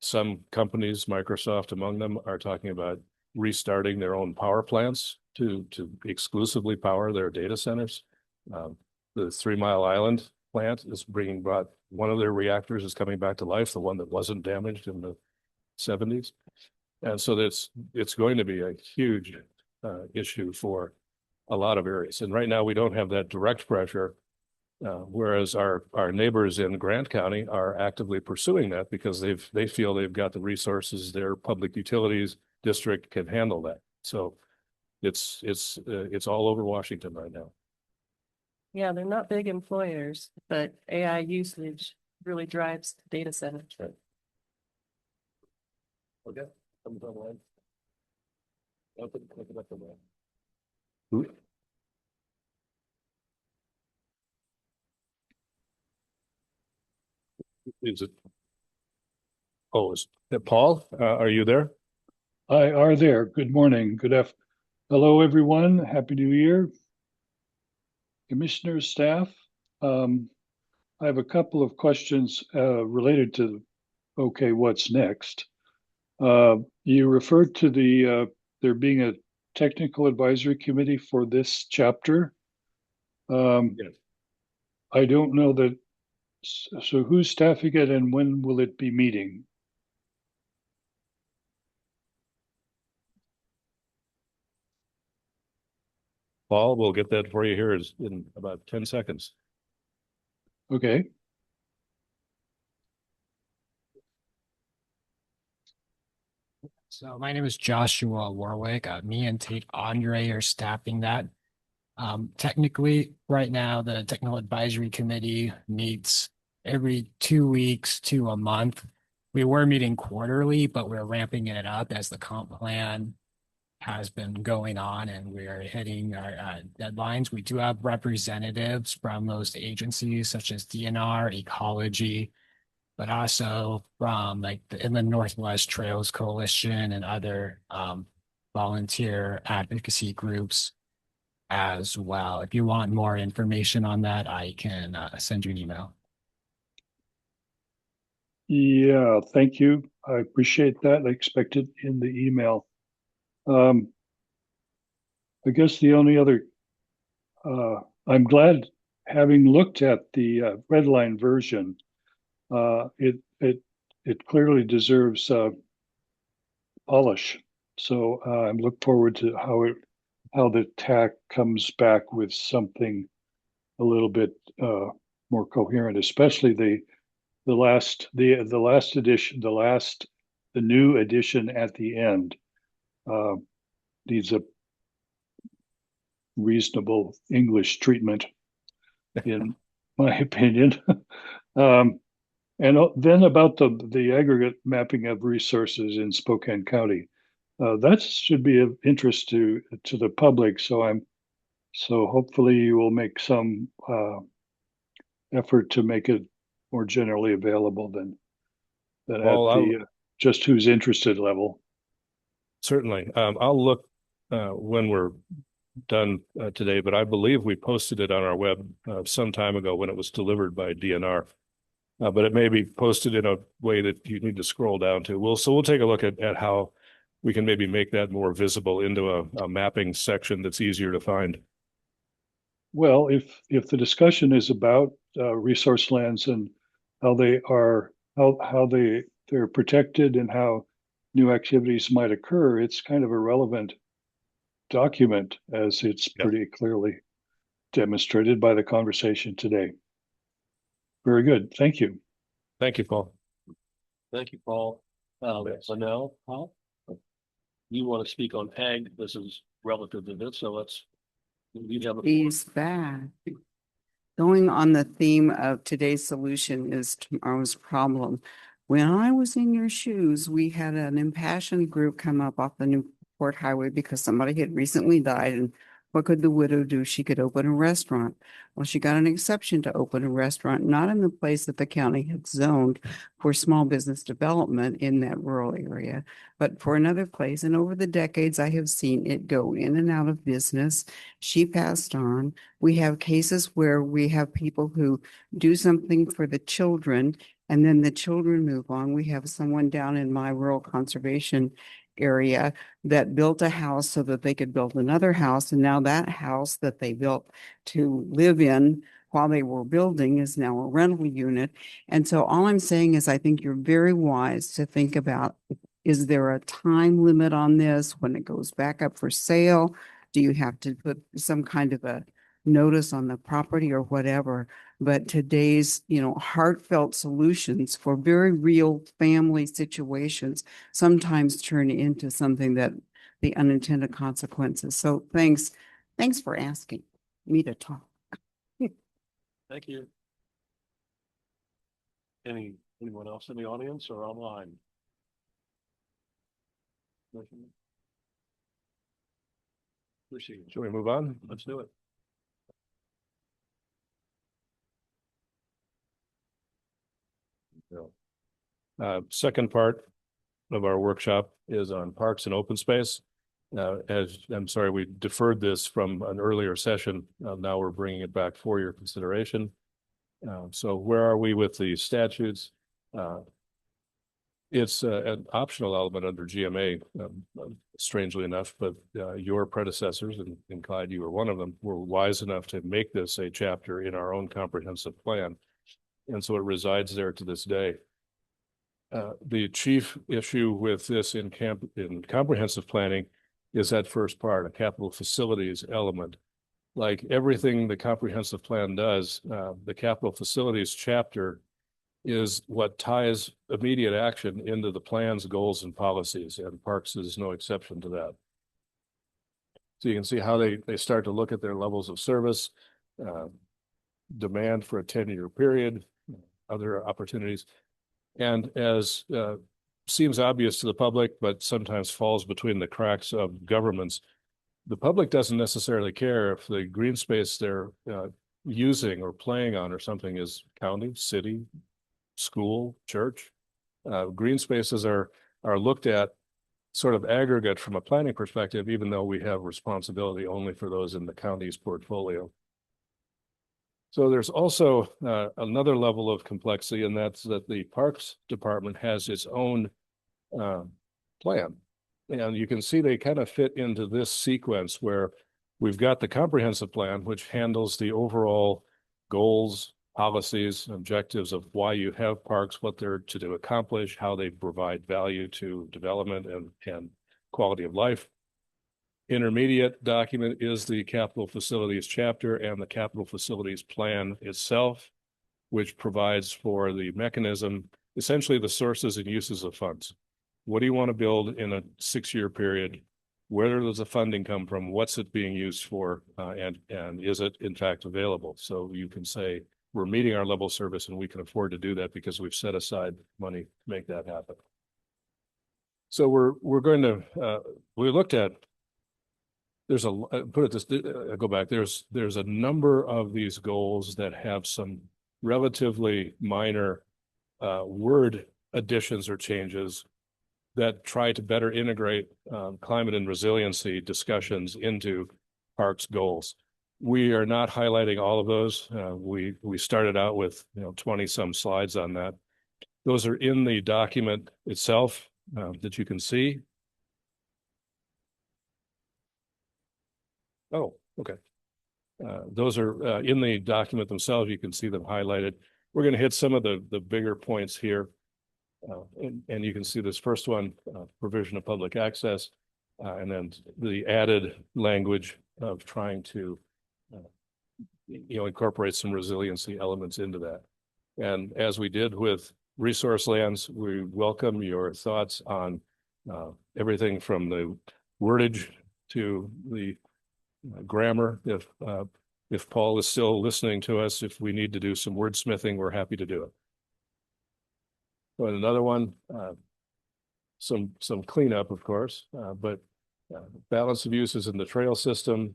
Speaker 4: Some companies, Microsoft among them, are talking about restarting their own power plants to exclusively power their data centers. The 3 Mile Island plant is bringing back one of their reactors is coming back to life, the one that wasn't damaged in the 70s. And so it's going to be a huge issue for a lot of areas. And right now we don't have that direct pressure, whereas our neighbors in Grant County are actively pursuing that because they feel they've got the resources. Their public utilities district can handle that. So it's all over Washington right now.
Speaker 7: Yeah, they're not big employers, but AI usage really drives data centers.
Speaker 4: Right. Okay. Comes online. Open it up the web. Who? Is it? Oh, is it Paul? Are you there?
Speaker 8: Hi, are there. Good morning. Hello, everyone. Happy New Year. Commissioners, staff. I have a couple of questions related to, okay, what's next? You referred to there being a technical advisory committee for this chapter.
Speaker 4: Yes.
Speaker 8: I don't know that. So who's staffing it and when will it be meeting?
Speaker 4: Paul, we'll get that for you here in about 10 seconds.
Speaker 8: Okay,
Speaker 9: So my name is Joshua Warwick. Me and Tate Andre are staffing that. Technically, right now, the Technical Advisory Committee meets every 2 weeks to a month. We were meeting quarterly, but we're ramping it up as the comp plan has been going on and we are hitting our deadlines. We do have representatives from most agencies such as DNR, Ecology, but also from like the Inland Northwest Trails Coalition and other volunteer advocacy groups as well. If you want more information on that, I can send you an email.
Speaker 8: yeah, thank you. I appreciate that. I expect it in the email. I guess the only other, I'm glad, having looked at the red line version, it clearly deserves polish. So I look forward to how the TAC comes back with something a little bit more coherent, especially the last edition, the new edition at the end uh, needs a reasonable English treatment, in my opinion. Um, and then about the aggregate mapping of resources in Spokane County, that should be of interest to the public. So hopefully you will make some effort to make it more generally available than at
Speaker 4: Paul,
Speaker 8: the just who's interested level.
Speaker 4: certainly. I'll look when we're done today, but I believe we posted it on our web some time ago when it was delivered by DNR. But it may be posted in a way that you need to scroll down to. We'll take a look at how we can maybe make that more visible into a mapping section that's easier to find.
Speaker 8: Well, if the discussion is about resource lands and how they are how they're protected and how new activities might occur, it's kind of a relevant document as it's pretty clearly demonstrated by the conversation today. Very good. Thank you.
Speaker 4: Thank you, Paul.
Speaker 2: Thank you, Paul. Linnell, Paul? You want to speak on ag? This is relative to this, so you have a.
Speaker 10: He's back. Going on the theme of today's solution is tomorrow's problem. When I was in your shoes, we had an impassioned group come up off the Newport Highway because somebody had recently died. And what could the widow do? She could open a restaurant. Well, she got an exception to open a restaurant, not in the place that the county had zoned for small business development in that rural area, but for another place. And over the decades, I have seen it go in and out of business. She passed on. We have cases where we have people who do something for the children and then the children move on. We have someone down in my rural conservation area that built a house so that they could build another house. And now that house that they built to live in while they were building is now a rental unit. And so all I'm saying is I think you're very wise to think about, is there a time limit on this when it goes back up for sale? Do you have to put some kind of a notice on the property or whatever? But today's, heartfelt solutions for very real family situations sometimes turn into something that the unintended consequences. So thanks for asking me to talk.
Speaker 2: Thank you. Anyone else in the audience or online? Proceed.
Speaker 4: Shall we move on?
Speaker 2: Let's do it.
Speaker 4: Second part of our workshop is on parks and open space. As I'm sorry, we deferred this from an earlier session. Now we're bringing it back for your consideration. So where are we with the statutes? It's an optional element under GMA, strangely enough, but your predecessors, and Clyde, you were one of them, were wise enough to make this a chapter in our own comprehensive plan. And so it resides there to this day. The chief issue with this in comprehensive planning is that first part, a capital facilities element. like everything the comprehensive plan does, the capital facilities chapter is what ties immediate action into the plan's goals and policies, and parks is no exception to that. So you can see how they start to look at their levels of service, demand for a 10-year period, other opportunities. And as seems obvious to the public, but sometimes falls between the cracks of governments, the public doesn't necessarily care if the green space they're using or playing on or something is county, city, school, church. Green spaces are looked at sort of aggregate from a planning perspective, even though we have responsibility only for those in the county's portfolio. So there's also another level of complexity, and that's that the Parks Department has its own plan. And you can see they kind of fit into this sequence where we've got the comprehensive plan, which handles the overall goals, policies, objectives of why you have parks, what they're to accomplish, how they provide value to development and quality of life. Intermediate document is the capital facilities chapter and the capital facilities plan itself, which provides for the mechanism, essentially the sources and uses of funds. What do you want to build in a 6-year period? Where does the funding come from? What's it being used for? And is it in fact available? So you can say, we're meeting our level of service and we can afford to do that because we've set aside money to make that happen. So we're going to, we looked at, there's a, put it this, go back, there's a number of these goals that have some relatively minor word additions or changes that try to better integrate climate and resiliency discussions into parks goals. We are not highlighting all of those. We started out with 20 some slides on that. Those are in the document itself that you can see. Oh, okay. Those are in the document themselves. You can see them highlighted. We're going to hit some of the bigger points here. And you can see this first one, provision of public access, and then the added language of trying to incorporate some resiliency elements into that. And as we did with resource lands, we welcome your thoughts on everything from the wordage to the grammar. If Paul is still listening to us, if we need to do some wordsmithing, we're happy to do it. And another one, some cleanup, of course, but balance of uses in the trail system,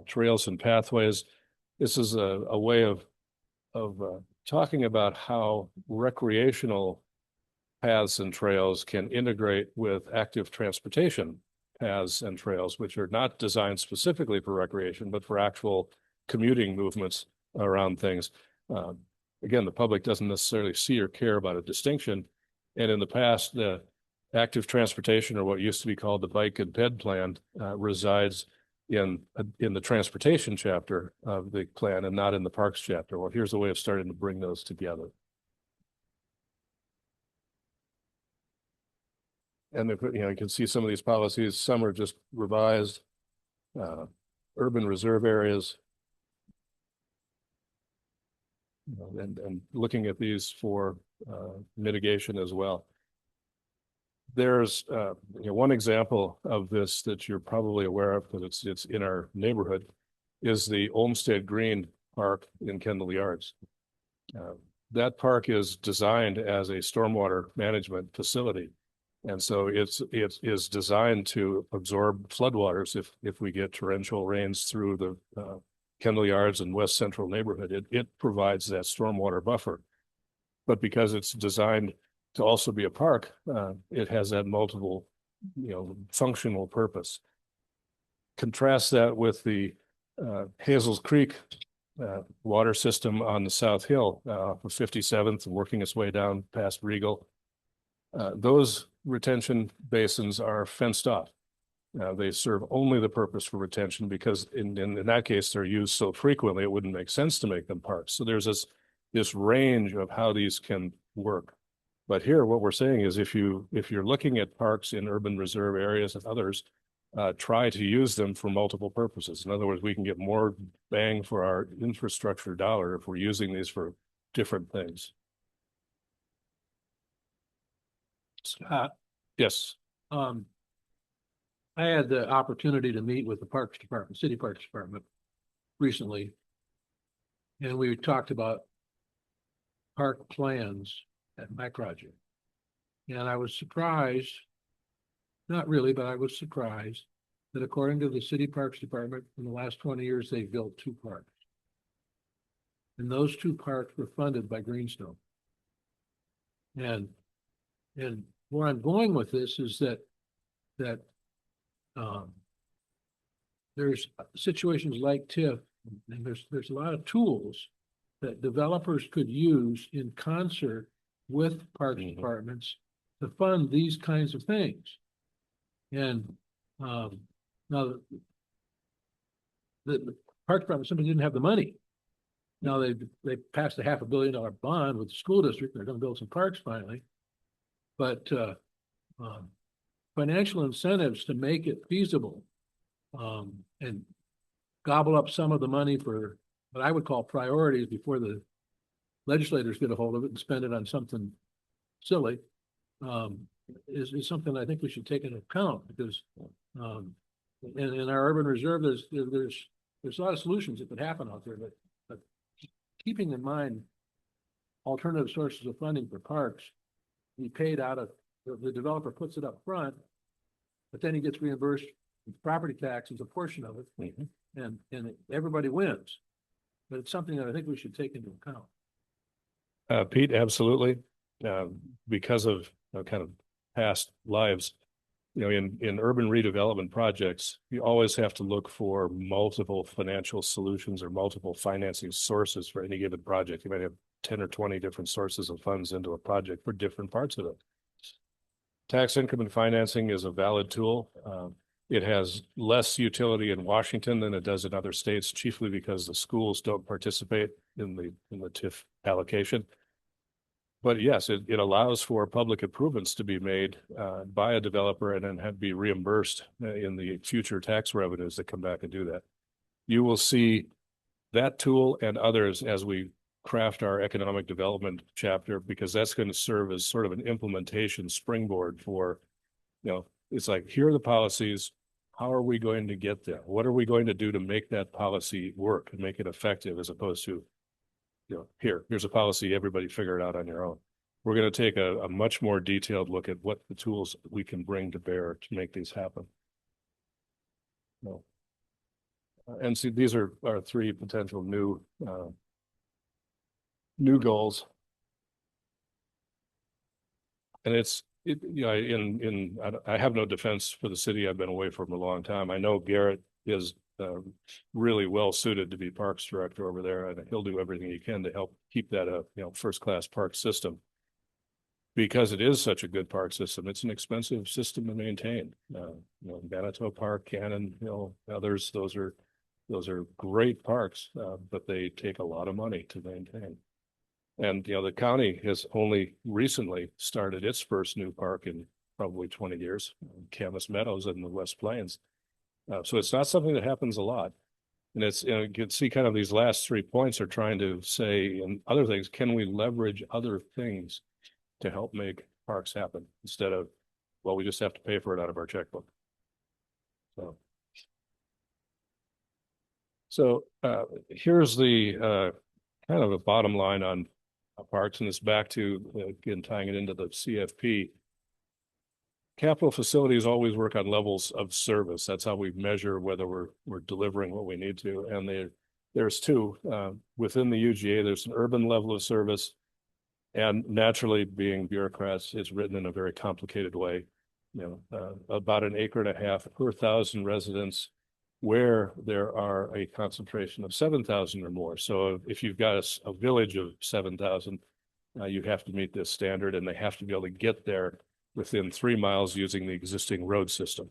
Speaker 4: trails and pathways. This is a way of talking about how recreational paths and trails can integrate with active transportation paths and trails, which are not designed specifically for recreation, but for actual commuting movements around things. Again, the public doesn't necessarily see or care about a distinction. And in the past, the active transportation, or what used to be called the bike and ped plan, resides in the transportation chapter of the plan and not in the parks chapter. Well, here's a way of starting to bring those together. And you can see some of these policies. Some are just revised. Urban reserve areas. And looking at these for mitigation as well. There's one example of this that you're probably aware of because it's in our neighborhood is the Olmsted Green Park in Kendall Yards. That park is designed as a stormwater management facility. And so it is designed to absorb floodwaters if we get torrential rains through the Kendall Yards and West Central neighborhood. It provides that stormwater buffer. But because it's designed to also be a park, it has that multiple, functional purpose. Contrast that with the Hazels Creek water system on the South Hill for 57th and working its way down past Regal. Those retention basins are fenced off. They serve only the purpose for retention because in that case, they're used so frequently, it wouldn't make sense to make them parks. So there's this range of how these can work. But here, what we're saying is if you're looking at parks in urban reserve areas and others, try to use them for multiple purposes. In other words, we can get more bang for our infrastructure dollar if we're using these for different things.
Speaker 6: Scott,
Speaker 4: Yes.
Speaker 6: I had the opportunity to meet with the Parks Department, City Parks Department recently. And we talked about park plans at my project. And I was surprised, not really, but I was surprised that according to the City Parks Department, in the last 20 years, they've built 2 parks. And those 2 parks were funded by Greenstone. And where I'm going with this is that there's situations like TIF, and there's a lot of tools that developers could use in concert with parks departments to fund these kinds of things. And now the park department simply didn't have the money. Now they passed a $500 million bond with the school district. They're going to build some parks finally, but financial incentives to make it feasible and gobble up some of the money for what I would call priorities before the legislators get a hold of it and spend it on something silly is something I think we should take into account, because in our urban reserve, there's a lot of solutions that could happen out there, but keeping in mind alternative sources of funding for parks, be paid out of the developer puts it up front, but then he gets reimbursed with property taxes, a portion of it, and everybody wins. But it's something that I think we should take into account.
Speaker 4: Pete, absolutely. Because of kind of past lives, in urban redevelopment projects, you always have to look for multiple financial solutions or multiple financing sources for any given project. You might have 10 or 20 different sources of funds into a project for different parts of it. Tax increment financing is a valid tool. It has less utility in Washington than it does in other states, chiefly because the schools don't participate in the TIF allocation. But yes, it allows for public improvements to be made by a developer and then be reimbursed in the future tax revenues that come back and do that. You will see that tool and others as we craft our economic development chapter, because that's going to serve as sort of an implementation springboard for, it's like, here are the policies. How are we going to get there? What are we going to do to make that policy work and make it effective, as opposed to, here's a policy, everybody figure it out on your own. We're going to take a much more detailed look at what the tools we can bring to bear to make these happen. And see, these are our 3 potential new goals. And I have no defense for the city. I've been away from a long time. I know Garrett is really well suited to be parks director over there, and he'll do everything he can to help keep that a first-class park system, because it is such a good park system. It's an expensive system to maintain. Manitou Park, Cannon Hill, others, those are great parks, but they take a lot of money to maintain. And the county has only recently started its first new park in probably 20 years, Camas Meadows in the West Plains. So it's not something that happens a lot. And you can see kind of these last 3 points are trying to say, and other things, can we leverage other things to help make parks happen instead of, well, we just have to pay for it out of our checkbook. So here's the kind of a bottom line on parks, and it's back to, again, tying it into the CFP. Capital facilities always work on levels of service. That's how we measure whether we're delivering what we need to. And there's 2 within the UGA. There's an urban level of service, and naturally, being bureaucrats, it's written in a very complicated way. About 1.5 acres per 1,000 residents, where there are a concentration of 7,000 or more. So if you've got a village of 7,000, you have to meet this standard, and they have to be able to get there within 3 miles using the existing road system.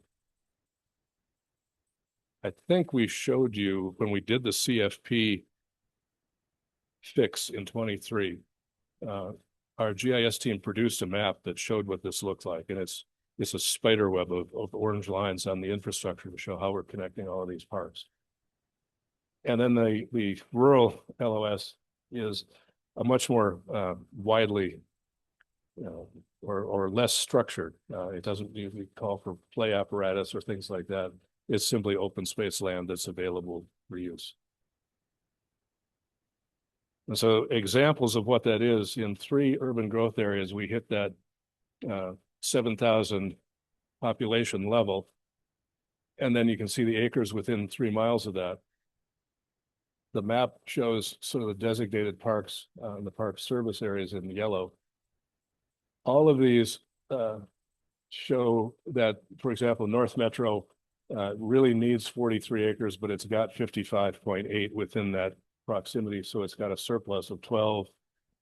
Speaker 4: I think we showed you when we did the CFP fix in 23, our GIS team produced a map that showed what this looked like, and it's it's a spider web of orange lines on the infrastructure to show how we're connecting all of these parks. And then the rural LOS is a much more widely, or less structured. It doesn't usually call for play apparatus or things like that. It's simply open space land that's available for use. And so examples of what that is, in 3 urban growth areas, we hit that 7,000 population level. And then you can see the acres within 3 miles of that. The map shows sort of the designated parks, the park service areas in yellow. All of these show that, for example, North Metro really needs 43 acres, but it's got 55.8 within that proximity. So it's got a surplus of 12.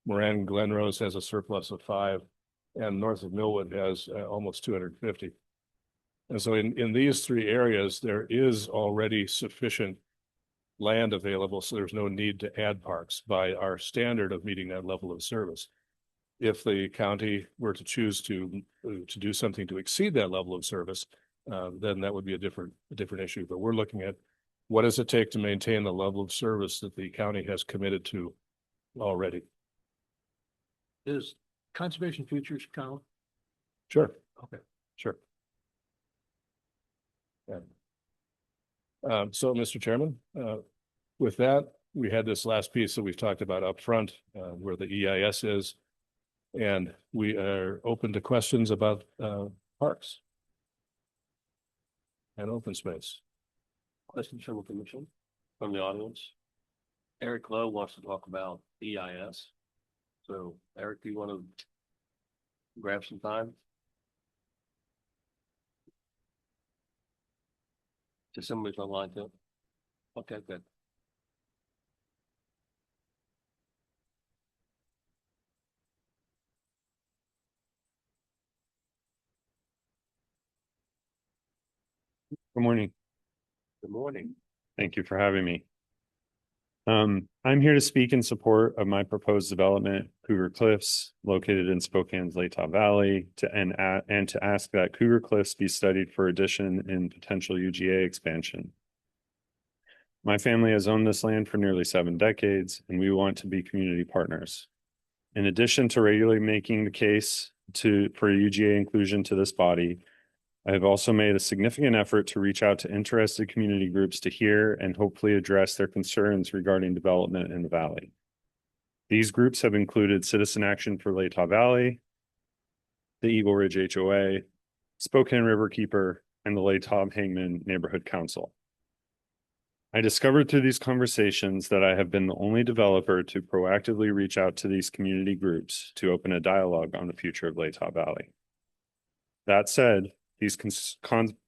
Speaker 4: Moran Glen Rose has a surplus of 5, and north of Millwood has almost 250. And so in these 3 areas, there is already sufficient land available, so there's no need to add parks by our standard of meeting that level of service. If the county were to choose to do something to exceed that level of service, then that would be a different issue. But we're looking at what does it take to maintain the level of service that the county has committed to already.
Speaker 6: Is conservation futures count?
Speaker 4: Sure.
Speaker 6: Okay.
Speaker 4: Sure. Yeah. So, Mr. Chairman, with that, we had this last piece that we've talked about up front, where the EIS is, and we are open to questions about parks and open space.
Speaker 2: Questions from the commission, from the audience? Eric Lowe wants to talk about EIS. So Eric, do you want to grab some time? To somebody's online too? Okay, good.
Speaker 11: Good morning.
Speaker 2: Good morning.
Speaker 11: Thank you for having me. I'm here to speak in support of my proposed development, Cougar Cliffs, located in Spokane's Latah Valley, and to ask that Cougar Cliffs be studied for addition in potential UGA expansion. My family has owned this land for nearly 7 decades, and we want to be community partners. In addition to regularly making the case for UGA inclusion to this body, I have also made a significant effort to reach out to interested community groups to hear and hopefully address their concerns regarding development in the valley. These groups have included Citizen Action for Latah Valley, the Eagle Ridge HOA, Spokane Riverkeeper, and the Latah Hangman Neighborhood Council. I discovered through these conversations that I have been the only developer to proactively reach out to these community groups to open a dialogue on the future of Latah Valley. That said, these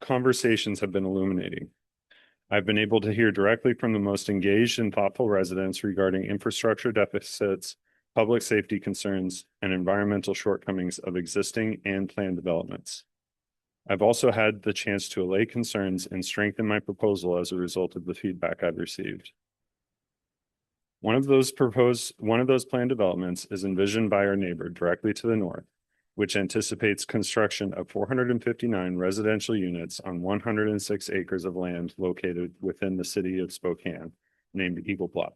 Speaker 11: conversations have been illuminating. I've been able to hear directly from the most engaged and thoughtful residents regarding infrastructure deficits, public safety concerns, and environmental shortcomings of existing and planned developments. I've also had the chance to allay concerns and strengthen my proposal as a result of the feedback I've received. One of those planned developments is envisioned by our neighbor directly to the north, which anticipates construction of 459 residential units on 106 acres of land located within the city of Spokane, named Eagle Bluff.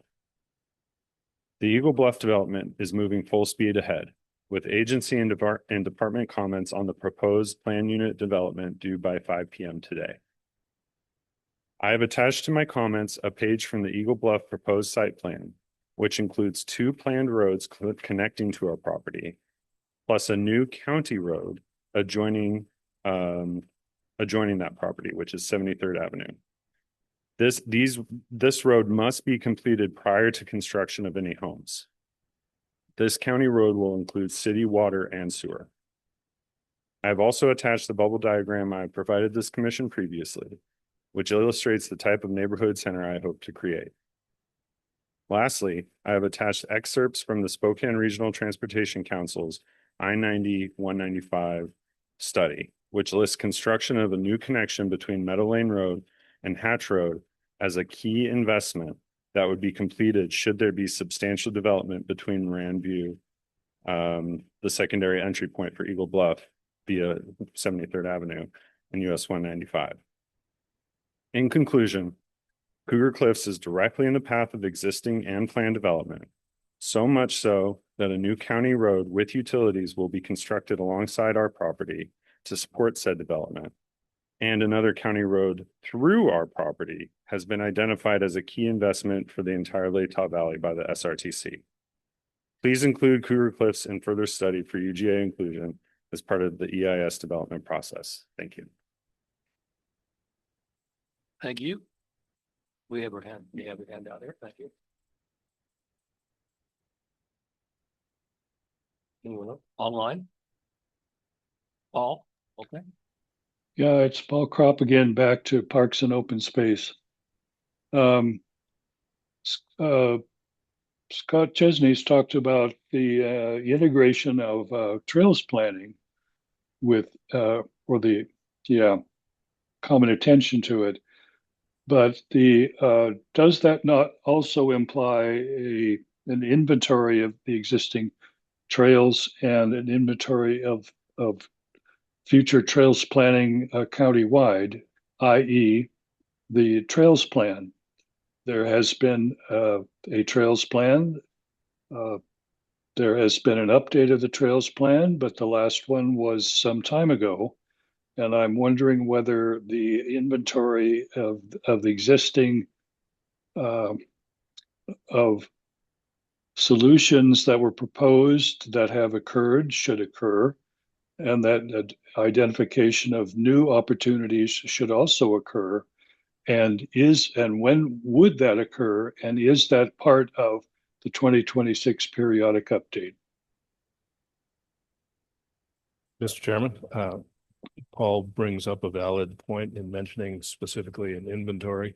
Speaker 11: The Eagle Bluff development is moving full speed ahead, with agency and department comments on the proposed plan unit development due by 5 p.m. today. I have attached to my comments a page from the Eagle Bluff proposed site plan, which includes 2 planned roads connecting to our property, plus a new county road adjoining that property, which is 73rd Avenue. This road must be completed prior to construction of any homes. This county road will include city water and sewer. I have also attached the bubble diagram I provided this commission previously, which illustrates the type of neighborhood center I hope to create. Lastly, I have attached excerpts from the Spokane Regional Transportation Council's I-90-195 study, which lists construction of a new connection between Meadow Lane Road and Hatch Road as a key investment that would be completed should there be substantial development between Moran View, the secondary entry point for Eagle Bluff, via 73rd Avenue and US 195. In conclusion, Cougar Cliffs is directly in the path of existing and planned development. So much so that a new county road with utilities will be constructed alongside our property to support said development. And another county road through our property has been identified as a key investment for the entire Latah Valley by the SRTC. Please include Cougar Cliffs in further study for UGA inclusion as part of the EIS development process. Thank you.
Speaker 2: Thank you. We have your hand out there. Thank you. Anyone else? Online? Paul? Okay.
Speaker 8: Yeah, it's Paul Crop again, back to Parks and Open Space. Um, Scott Chesney's talked about the integration of trails planning with or the common attention to it. But does that not also imply an inventory of the existing trails and an inventory of future trails planning countywide, i.e. the trails plan? There has been a trails plan. There has been an update of the trails plan, but the last one was some time ago. And I'm wondering whether the inventory of the existing of solutions that were proposed that have occurred should occur, and that identification of new opportunities should also occur. And when would that occur? And is that part of the 2026 periodic update?
Speaker 4: Mr. Chairman, Paul brings up a valid point in mentioning specifically an inventory.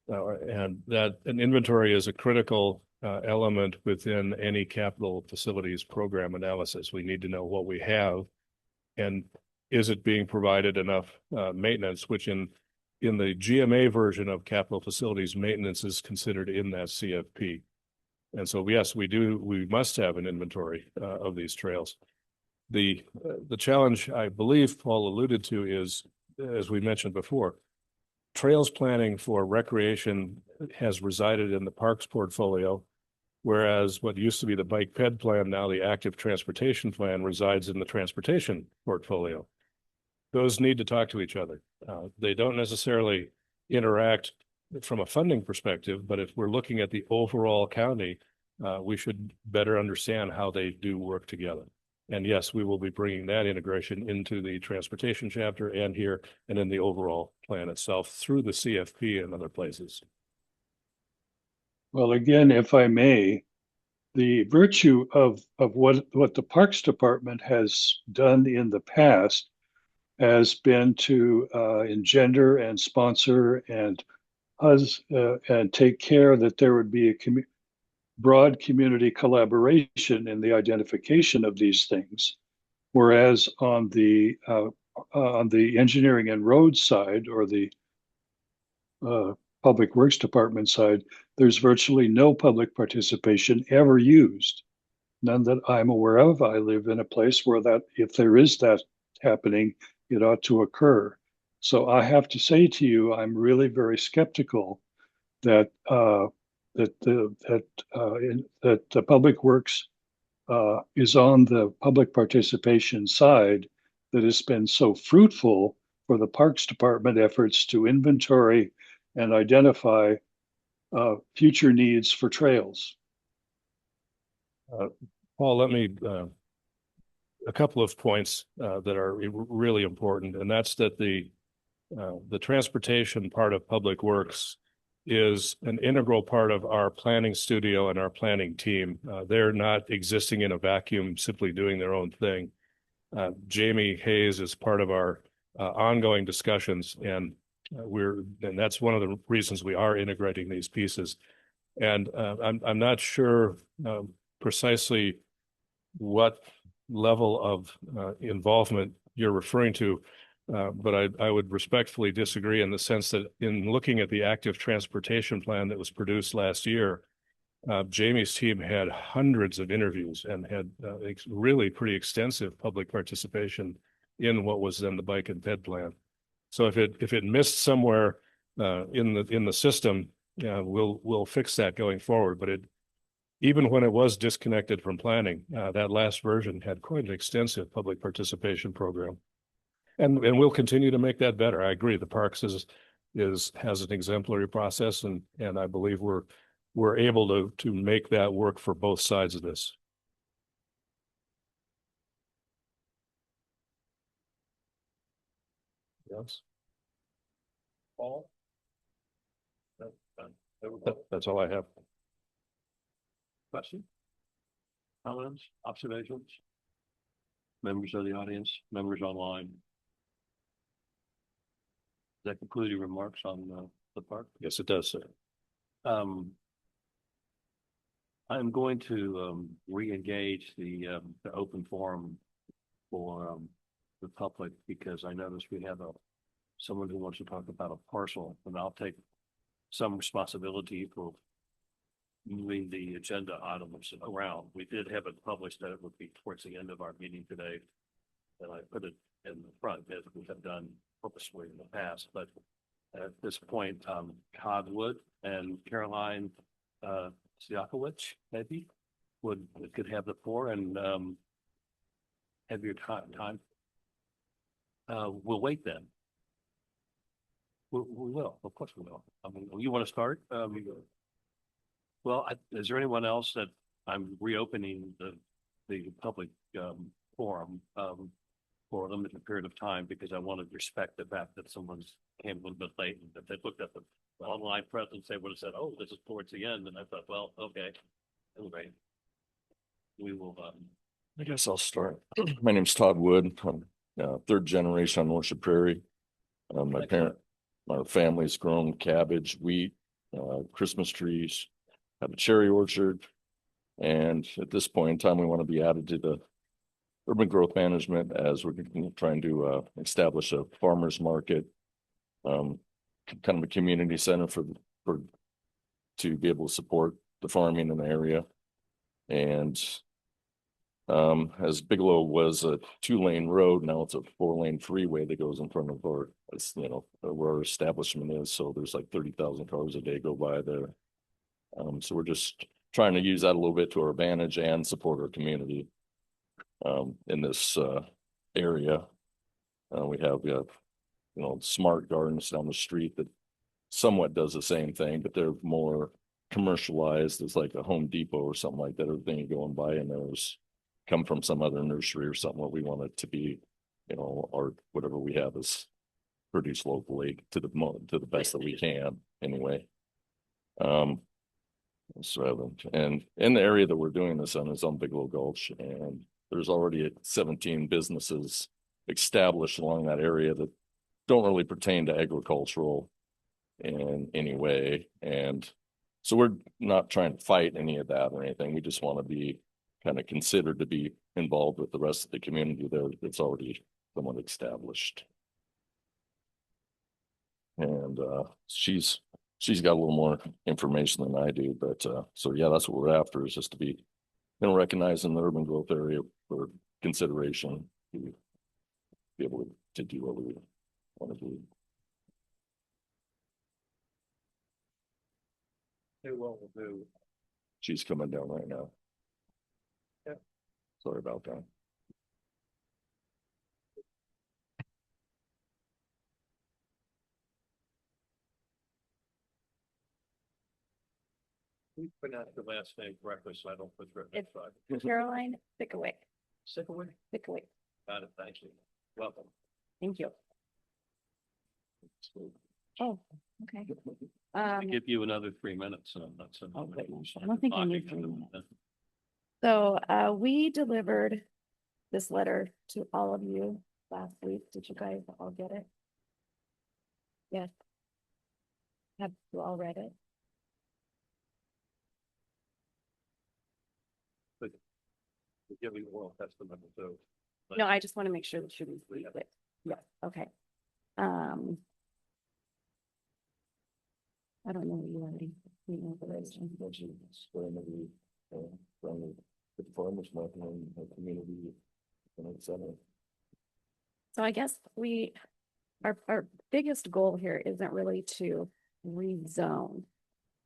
Speaker 4: And that an inventory is a critical element within any capital facilities program analysis. We need to know what we have and is it being provided enough maintenance, which in the GMA version of capital facilities, maintenance is considered in that CFP. And so, yes, we must have an inventory of these trails. The challenge I believe Paul alluded to is, as we mentioned before, trails planning for recreation has resided in the parks portfolio, whereas what used to be the bike ped plan, now the active transportation plan, resides in the transportation portfolio. Those need to talk to each other. They don't necessarily interact from a funding perspective, but if we're looking at the overall county, we should better understand how they do work together. And yes, we will be bringing that integration into the transportation chapter and here and in the overall plan itself through the CFP and other places.
Speaker 8: Well, again, if I may, the virtue of what the Parks Department has done in the past has been to engender and sponsor and take care that there would be a broad community collaboration in the identification of these things. Whereas on the engineering and roads side, or the Public Works Department side, there's virtually no public participation ever used. None that I'm aware of. I live in a place where that, if there is that happening, it ought to occur. So I have to say to you, I'm really very skeptical that the Public Works is on the public participation side that has been so fruitful for the Parks Department efforts to inventory and identify future needs for trails.
Speaker 4: Paul, let me a couple of points that are really important, and that's that the transportation part of Public Works is an integral part of our planning studio and our planning team. They're not existing in a vacuum, simply doing their own thing. Jamie Hayes is part of our ongoing discussions, and that's one of the reasons we are integrating these pieces. And I'm not sure precisely what level of involvement you're referring to. But I would respectfully disagree in the sense that in looking at the active transportation plan that was produced last year, Jamie's team had hundreds of interviews and had really pretty extensive public participation in what was then the bike and ped plan. So if it missed somewhere in the system, we'll fix that going forward. But even when it was disconnected from planning, that last version had quite an extensive public participation program. And we'll continue to make that better. I agree. The parks has an exemplary process, and I believe we're able to make that work for both sides of this. Yes.
Speaker 2: Paul?
Speaker 4: That's all I have.
Speaker 2: Question? Comments, observations? Members of the audience, members online? Does that conclude your remarks on the park?
Speaker 4: Yes, it does, sir.
Speaker 2: I'm going to re-engage the open forum for the public, because I noticed we have someone who wants to talk about a parcel, and I'll take some responsibility for moving the agenda items around. We did have it published that it would be towards the end of our meeting today, and I put it in the front as we have done purposely in the past. But at this point, Todd Wood and Caroline Siakowicz maybe could have the floor and have your time. We'll wait then. We will, of course we will. I mean, you want to start? Well, is there anyone else that I'm reopening the public forum for a limited period of time, because I wanted to respect the fact that someone's came a little bit late, and if they looked at the online presence, they would have said, "Oh, this is towards the end," and I thought, well, okay, anyway, we will.
Speaker 12: I guess I'll start. My name's Todd Wood. I'm third generation on North Prairie. My family's grown cabbage, wheat, Christmas trees, have a cherry orchard. And at this point in time, we want to be added to the urban growth management as we're trying to establish a farmer's market, kind of a community center to be able to support the farming in the area. And as Bigelow was a 2-lane road, now it's a 4-lane freeway that goes in front of where our establishment is. So there's like 30,000 cars a day go by there. So we're just trying to use that a little bit to our advantage and support our community in this area. We have smart gardens down the street that somewhat does the same thing, but they're more commercialized. There's like a Home Depot or something like that. Everything going by, and those come from some other nursery or something. What we want it to be, or whatever we have is produced locally to the best that we can anyway. So, and in the area that we're doing this on is on Bigelow Gulch, and there's already 17 businesses established along that area that don't really pertain to agricultural in any way. And so we're not trying to fight any of that or anything. We just want to be kind of considered to be involved with the rest of the community there that's already somewhat established. And she's got a little more information than I do, but so yeah, that's what we're after, is just to be recognized in the urban growth area for consideration to be able to do what we want to do.
Speaker 2: What we'll do.
Speaker 12: She's coming down right now.
Speaker 2: Yeah.
Speaker 12: Sorry about that.
Speaker 2: We pronounce the last name correctly, so I don't put
Speaker 13: It's
Speaker 2: it.
Speaker 13: Caroline Sickaway.
Speaker 2: Sickaway?
Speaker 13: Sickaway.
Speaker 2: Got it. Thank you. Welcome.
Speaker 13: Thank you. Oh, okay.
Speaker 2: I give you another 3 minutes.
Speaker 13: Oh, goodness. I don't think I need 3 minutes. So we delivered this letter to all of you last week. Did you guys all get it? Yes. Have you all read it?
Speaker 2: Give you oral testimony, so.
Speaker 13: No, I just want to make sure that you read it. Yes, okay. I don't know what you already, you know, the rest.
Speaker 12: From the farmers market and the community center.
Speaker 13: So I guess our biggest goal here isn't really to rezone.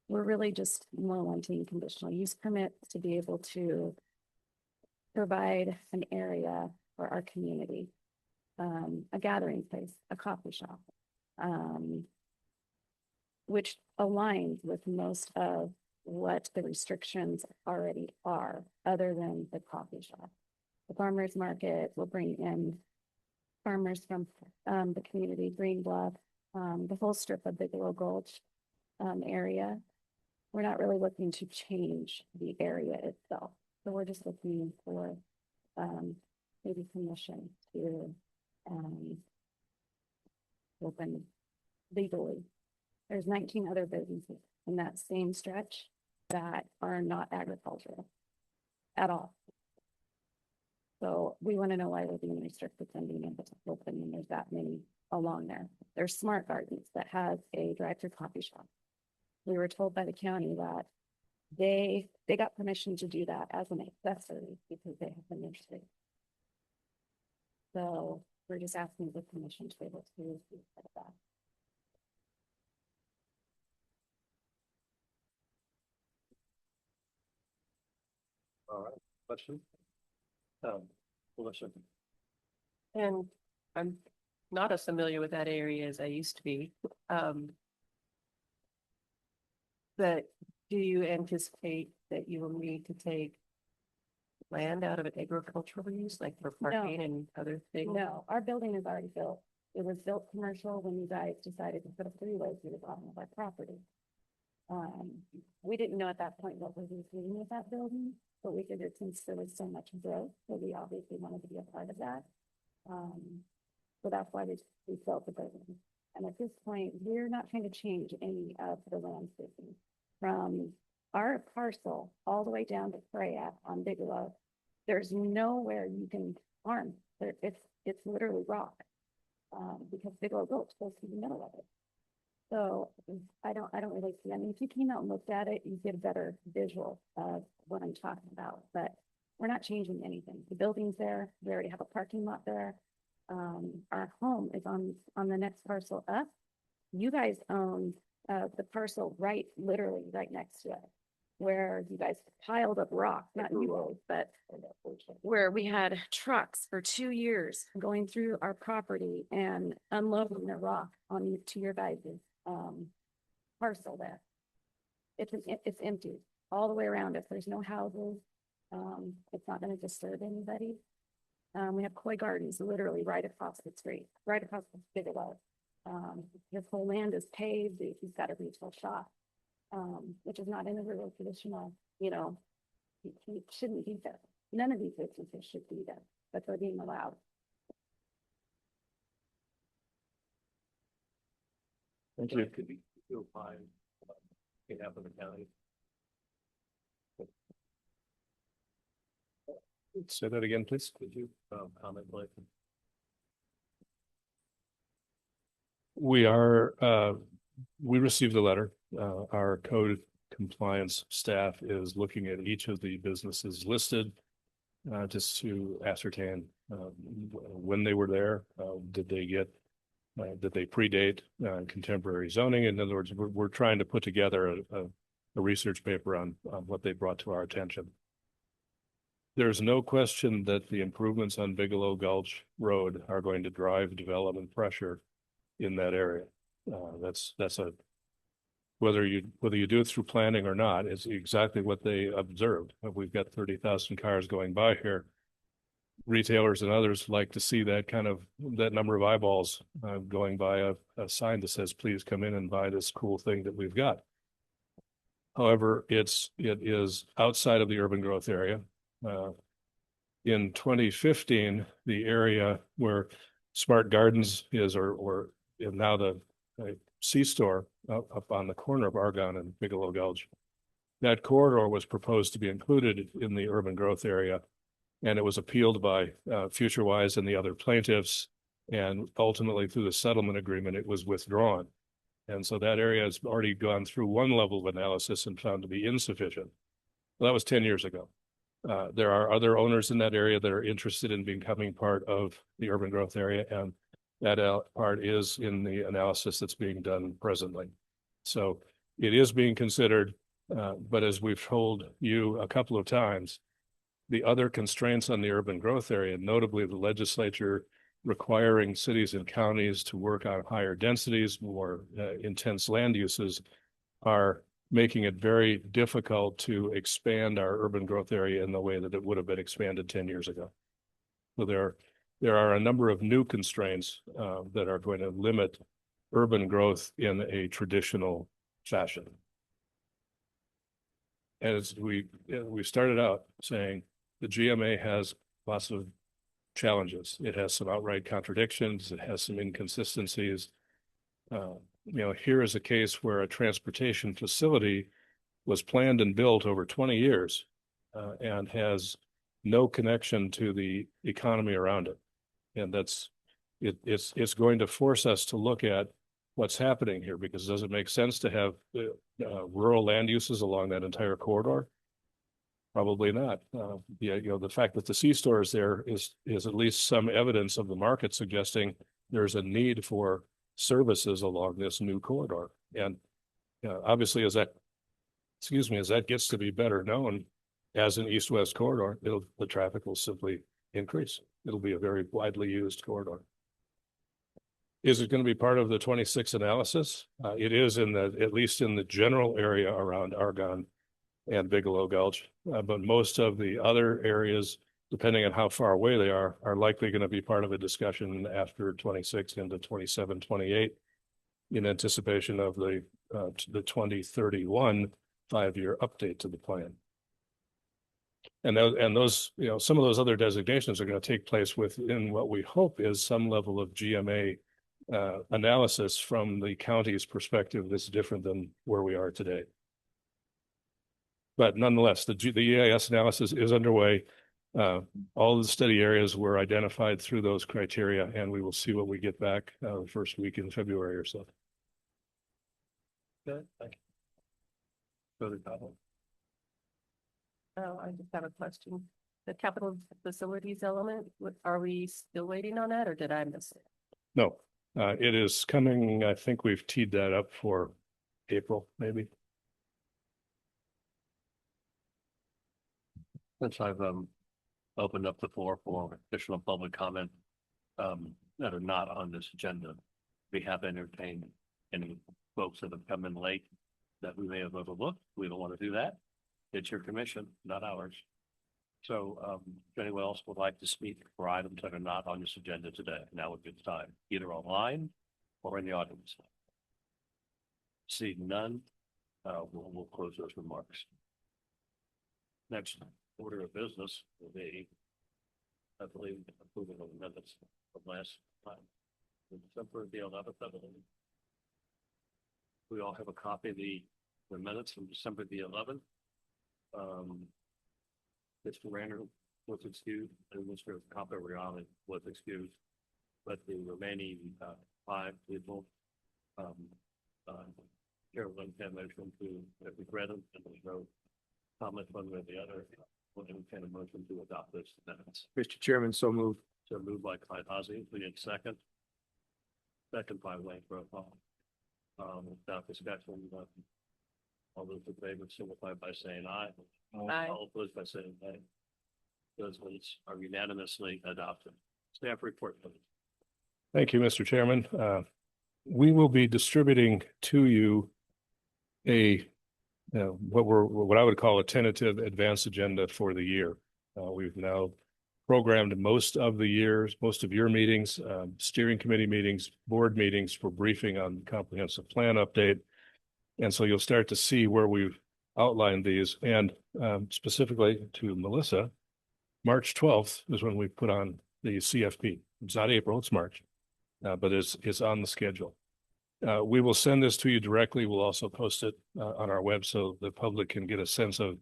Speaker 13: We're really just more wanting conditional use permits to be able to provide an area for our community, a gathering place, a coffee shop, which aligns with most of what the restrictions already are, other than the coffee shop. The farmers market will bring in farmers from the community, Green Bluff, the whole strip of Bigelow Gulch area. We're not really looking to change the area itself. So we're just looking for maybe permission to open legally. There's 19 other businesses in that same stretch that are not agricultural at all. So we want to know why we're being restricted from being able to open when there's that many along there. There's Smart Gardens that has a drive-through coffee shop. We were told by the county that they got permission to do that as an accessory because they have been interested. So we're just asking for permission to be able to do that.
Speaker 2: All right, question? Melissa.
Speaker 7: And I'm not as familiar with that area as I used to be. But do you anticipate that you will need to take land out of an agricultural use, like for parking and other things?
Speaker 13: No, our building is already built. It was built commercial when you guys decided to put a freeway through the bottom of our property. We didn't know at that point what we were doing with that building, but we figured since there was so much growth, that we obviously wanted to be a part of that. So that's why we built the building. And at this point, we're not trying to change any of the landscaping from our parcel all the way down to Freya on Bigelow. There's nowhere you can farm. It's literally rock, because Bigelow Gulch goes through the middle of it. So I don't really see. I mean, if you came out and looked at it, you get a better visual of what I'm talking about. But we're not changing anything. The building's there. We already have a parking lot there. Our home is on the next parcel up. You guys own the parcel literally right next to it, where you guys piled up rock, not you, but where we had trucks for 2 years going through our property and unloading the rock to your guys' parcel there. It's empty all the way around it. There's no houses. It's not going to disturb anybody. We have koi gardens literally right across the street, right across the Bigelow. This whole land is paved. He's got a retail shop, which is not in a real traditional, he shouldn't be there. None of these businesses should be there, but they're being allowed.
Speaker 2: Thank you. Could be you'll find behalf of the county.
Speaker 4: Say that again, please.
Speaker 2: Could you comment, Blake?
Speaker 4: We received the letter. Our code compliance staff is looking at each of the businesses listed just to ascertain when they were there. Did they predate contemporary zoning? In other words, we're trying to put together a research paper on what they brought to our attention. There's no question that the improvements on Bigelow Gulch Road are going to drive development pressure in that area. Whether you do it through planning or not, is exactly what they observed. We've got 30,000 cars going by here. Retailers and others like to see that number of eyeballs going by a sign that says, please come in and buy this cool thing that we've got. However, it is outside of the urban growth area. In 2015, the area where Smart Gardens is, or now the C-store up on the corner of Argonne and Bigelow Gulch, that corridor was proposed to be included in the urban growth area, and it was appealed by FutureWise and the other plaintiffs, and ultimately through the settlement agreement, it was withdrawn. And so that area has already gone through one level of analysis and found to be insufficient. Well, that was 10 years ago. There are other owners in that area that are interested in becoming part of the urban growth area, and that part is in the analysis that's being done presently. So it is being considered, but as we've told you a couple of times, the other constraints on the urban growth area, notably the legislature requiring cities and counties to work on higher densities, more intense land uses, are making it very difficult to expand our urban growth area in the way that it would have been expanded 10 years ago. So there are a number of new constraints that are going to limit urban growth in a traditional fashion. As we started out saying, the GMA has lots of challenges. It has some outright contradictions. It has some inconsistencies. Here is a case where a transportation facility was planned and built over 20 years and has no connection to the economy around it. And it's going to force us to look at what's happening here, because does it make sense to have rural land uses along that entire corridor? Probably not. The fact that the C-store is there is at least some evidence of the market suggesting there's a need for services along this new corridor. And obviously, as that gets to be better known as an east-west corridor, the traffic will simply increase. It'll be a very widely used corridor. Is it going to be part of the 26 analysis? It is at least in the general area around Argonne and Bigelow Gulch, but most of the other areas, depending on how far away they are likely going to be part of a discussion after 26 into 27, 28 in anticipation of the 2031 5-year update to the plan. And those, some of those other designations are going to take place within what we hope is some level of GMA analysis from the county's perspective that's different than where we are today. But nonetheless, the EIS analysis is underway. All the study areas were identified through those criteria, and we will see what we get back the first week in February or so.
Speaker 2: Good, thank you. Further comment?
Speaker 7: Oh, I just have a question. The capital facilities element, are we still waiting on that, or did I miss it?
Speaker 4: No, it is coming. I think we've teed that up for April, maybe.
Speaker 2: Since I've opened up the floor for additional public comment that are not on this agenda, we have entertained any folks that have come in late that we may have overlooked. We don't want to do that. It's your commission, not ours. So if anyone else would like to speak for items that are not on this agenda today, now would be the time, either online or in the audience. Seeing none, we'll close those remarks. Next order of business will be, I believe, approval of minutes from last time. December the 11th, I believe. We all have a copy of the minutes from December the 11th. Mr. Randall was excused and Mr. Campariani was excused, but the remaining 5 people, Carolyn can motion to regret them, and there's no comment one way or the other. We'll entertain a motion to adopt this minutes.
Speaker 5: Mr. Chairman, so moved.
Speaker 2: So moved by Clyde Hazy, we need second. Second by Wayne Profile. Without discussion, all those in favor signify by saying aye.
Speaker 7: Aye.
Speaker 2: All opposed by saying nay. Those votes are unanimously adopted. Staff report, please.
Speaker 4: Thank you, Mr. Chairman. We will be distributing to you what I would call a tentative advance agenda for the year. We've now programmed most of your meetings, steering committee meetings, board meetings for briefing on the comprehensive plan update. And so you'll start to see where we've outlined these. And specifically to Melissa, March 12th is when we put on the CFP. It's not April, it's March, but it's on the schedule. We will send this to you directly. We'll also post it on our web so the public can get a sense of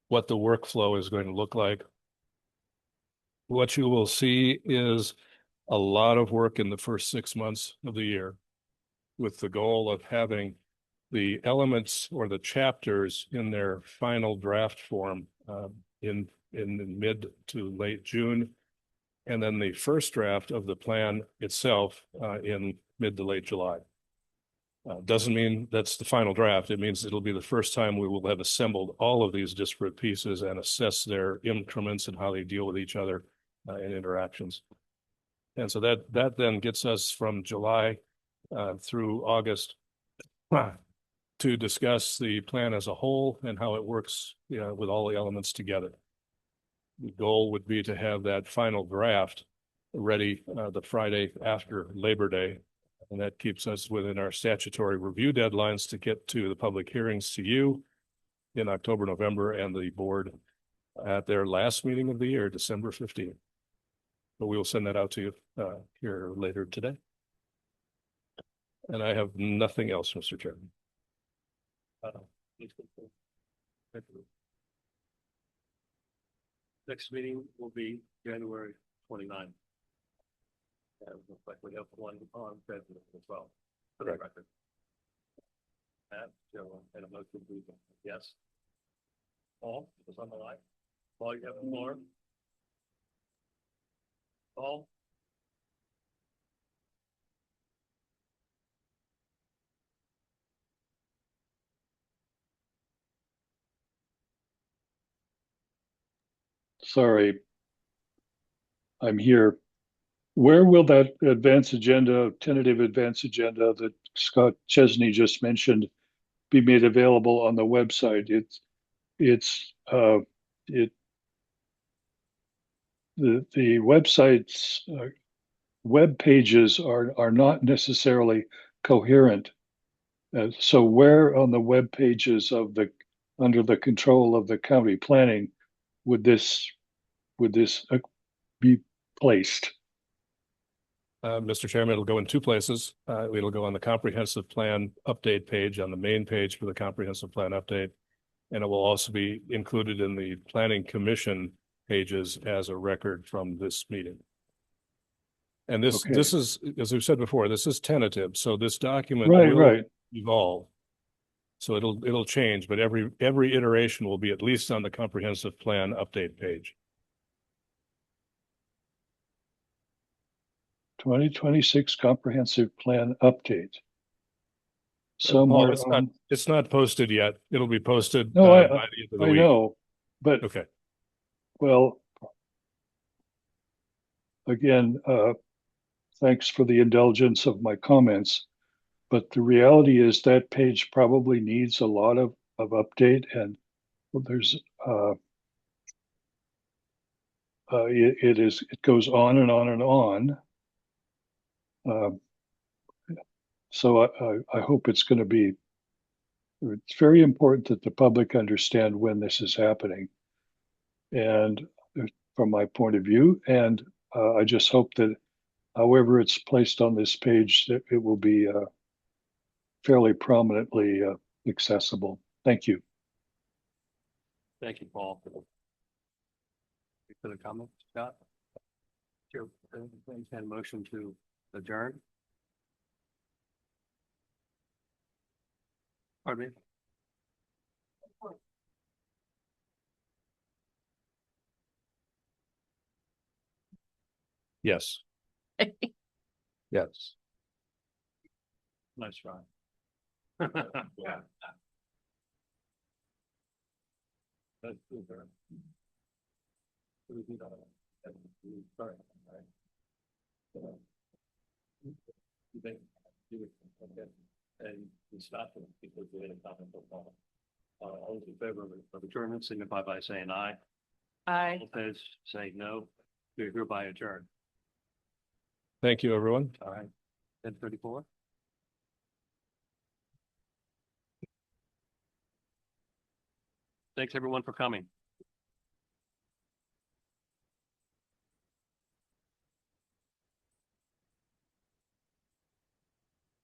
Speaker 4: what the workflow is going to look like. What you will see is a lot of work in the first 6 months of the year with the goal of having the elements or the chapters in their final draft form in in mid to late June. And then the first draft of the plan itself in mid to late July. Doesn't mean that's the final draft. It means it'll be the first time we will have assembled all of these disparate pieces and assess their increments and how they deal with each other in interactions. And so that then gets us from July through August to discuss the plan as a whole and how it works, with all the elements together. The goal would be to have that final draft ready the Friday after Labor Day. And that keeps us within our statutory review deadlines to get to the public hearings to you in October, November, and the board at their last meeting of the year, December 15th. But we will send that out to you here later today. And I have nothing else, Mr. Chairman.
Speaker 2: Next meeting will be January 29th. And looks like we have one on February as well. For the record. Joe, and a motion, please. Yes. Paul, was on the line. Paul, you have the floor. Paul?
Speaker 8: Sorry. I'm here. Where will that tentative advance agenda that Scott Chesney just mentioned be made available on the website? The website's web pages are not necessarily coherent. So where on the web pages under the control of the county planning would this be placed?
Speaker 4: Mr. Chairman, it'll go in two places. It'll go on the comprehensive plan update page, on the main page for the comprehensive plan update. And it will also be included in the planning commission pages as a record from this meeting. And this is, as we've said before, this is tentative. So this document will evolve. So it'll change, but every iteration will be at least on the comprehensive plan update page.
Speaker 8: 2026 comprehensive plan update.
Speaker 4: Somewhere it's not posted yet. It'll be posted
Speaker 8: by
Speaker 4: the end of the week.
Speaker 8: I know, but
Speaker 4: okay.
Speaker 8: Well, again, thanks for the indulgence of my comments, but the reality is that page probably needs a lot of update, and there's it goes on and on and on. So I hope it's going to be. It's very important that the public understand when this is happening, and from my point of view, and I just hope that however it's placed on this page, that it will be fairly prominently accessible. Thank you.
Speaker 2: Thank you, Paul. For the comment, Scott? Sure. And motion to adjourn. Pardon me?
Speaker 4: Yes. Yes.
Speaker 2: Nice try. Yeah. That's good, sir. Sorry. And we stopped them because we had a comment on Paul. All those in favor of adjournment signify by saying aye.
Speaker 7: Aye.
Speaker 2: All opposed, say no. We're hereby adjourned.
Speaker 4: Thank you, everyone.
Speaker 2: All right. 10:34. Thanks, everyone, for coming.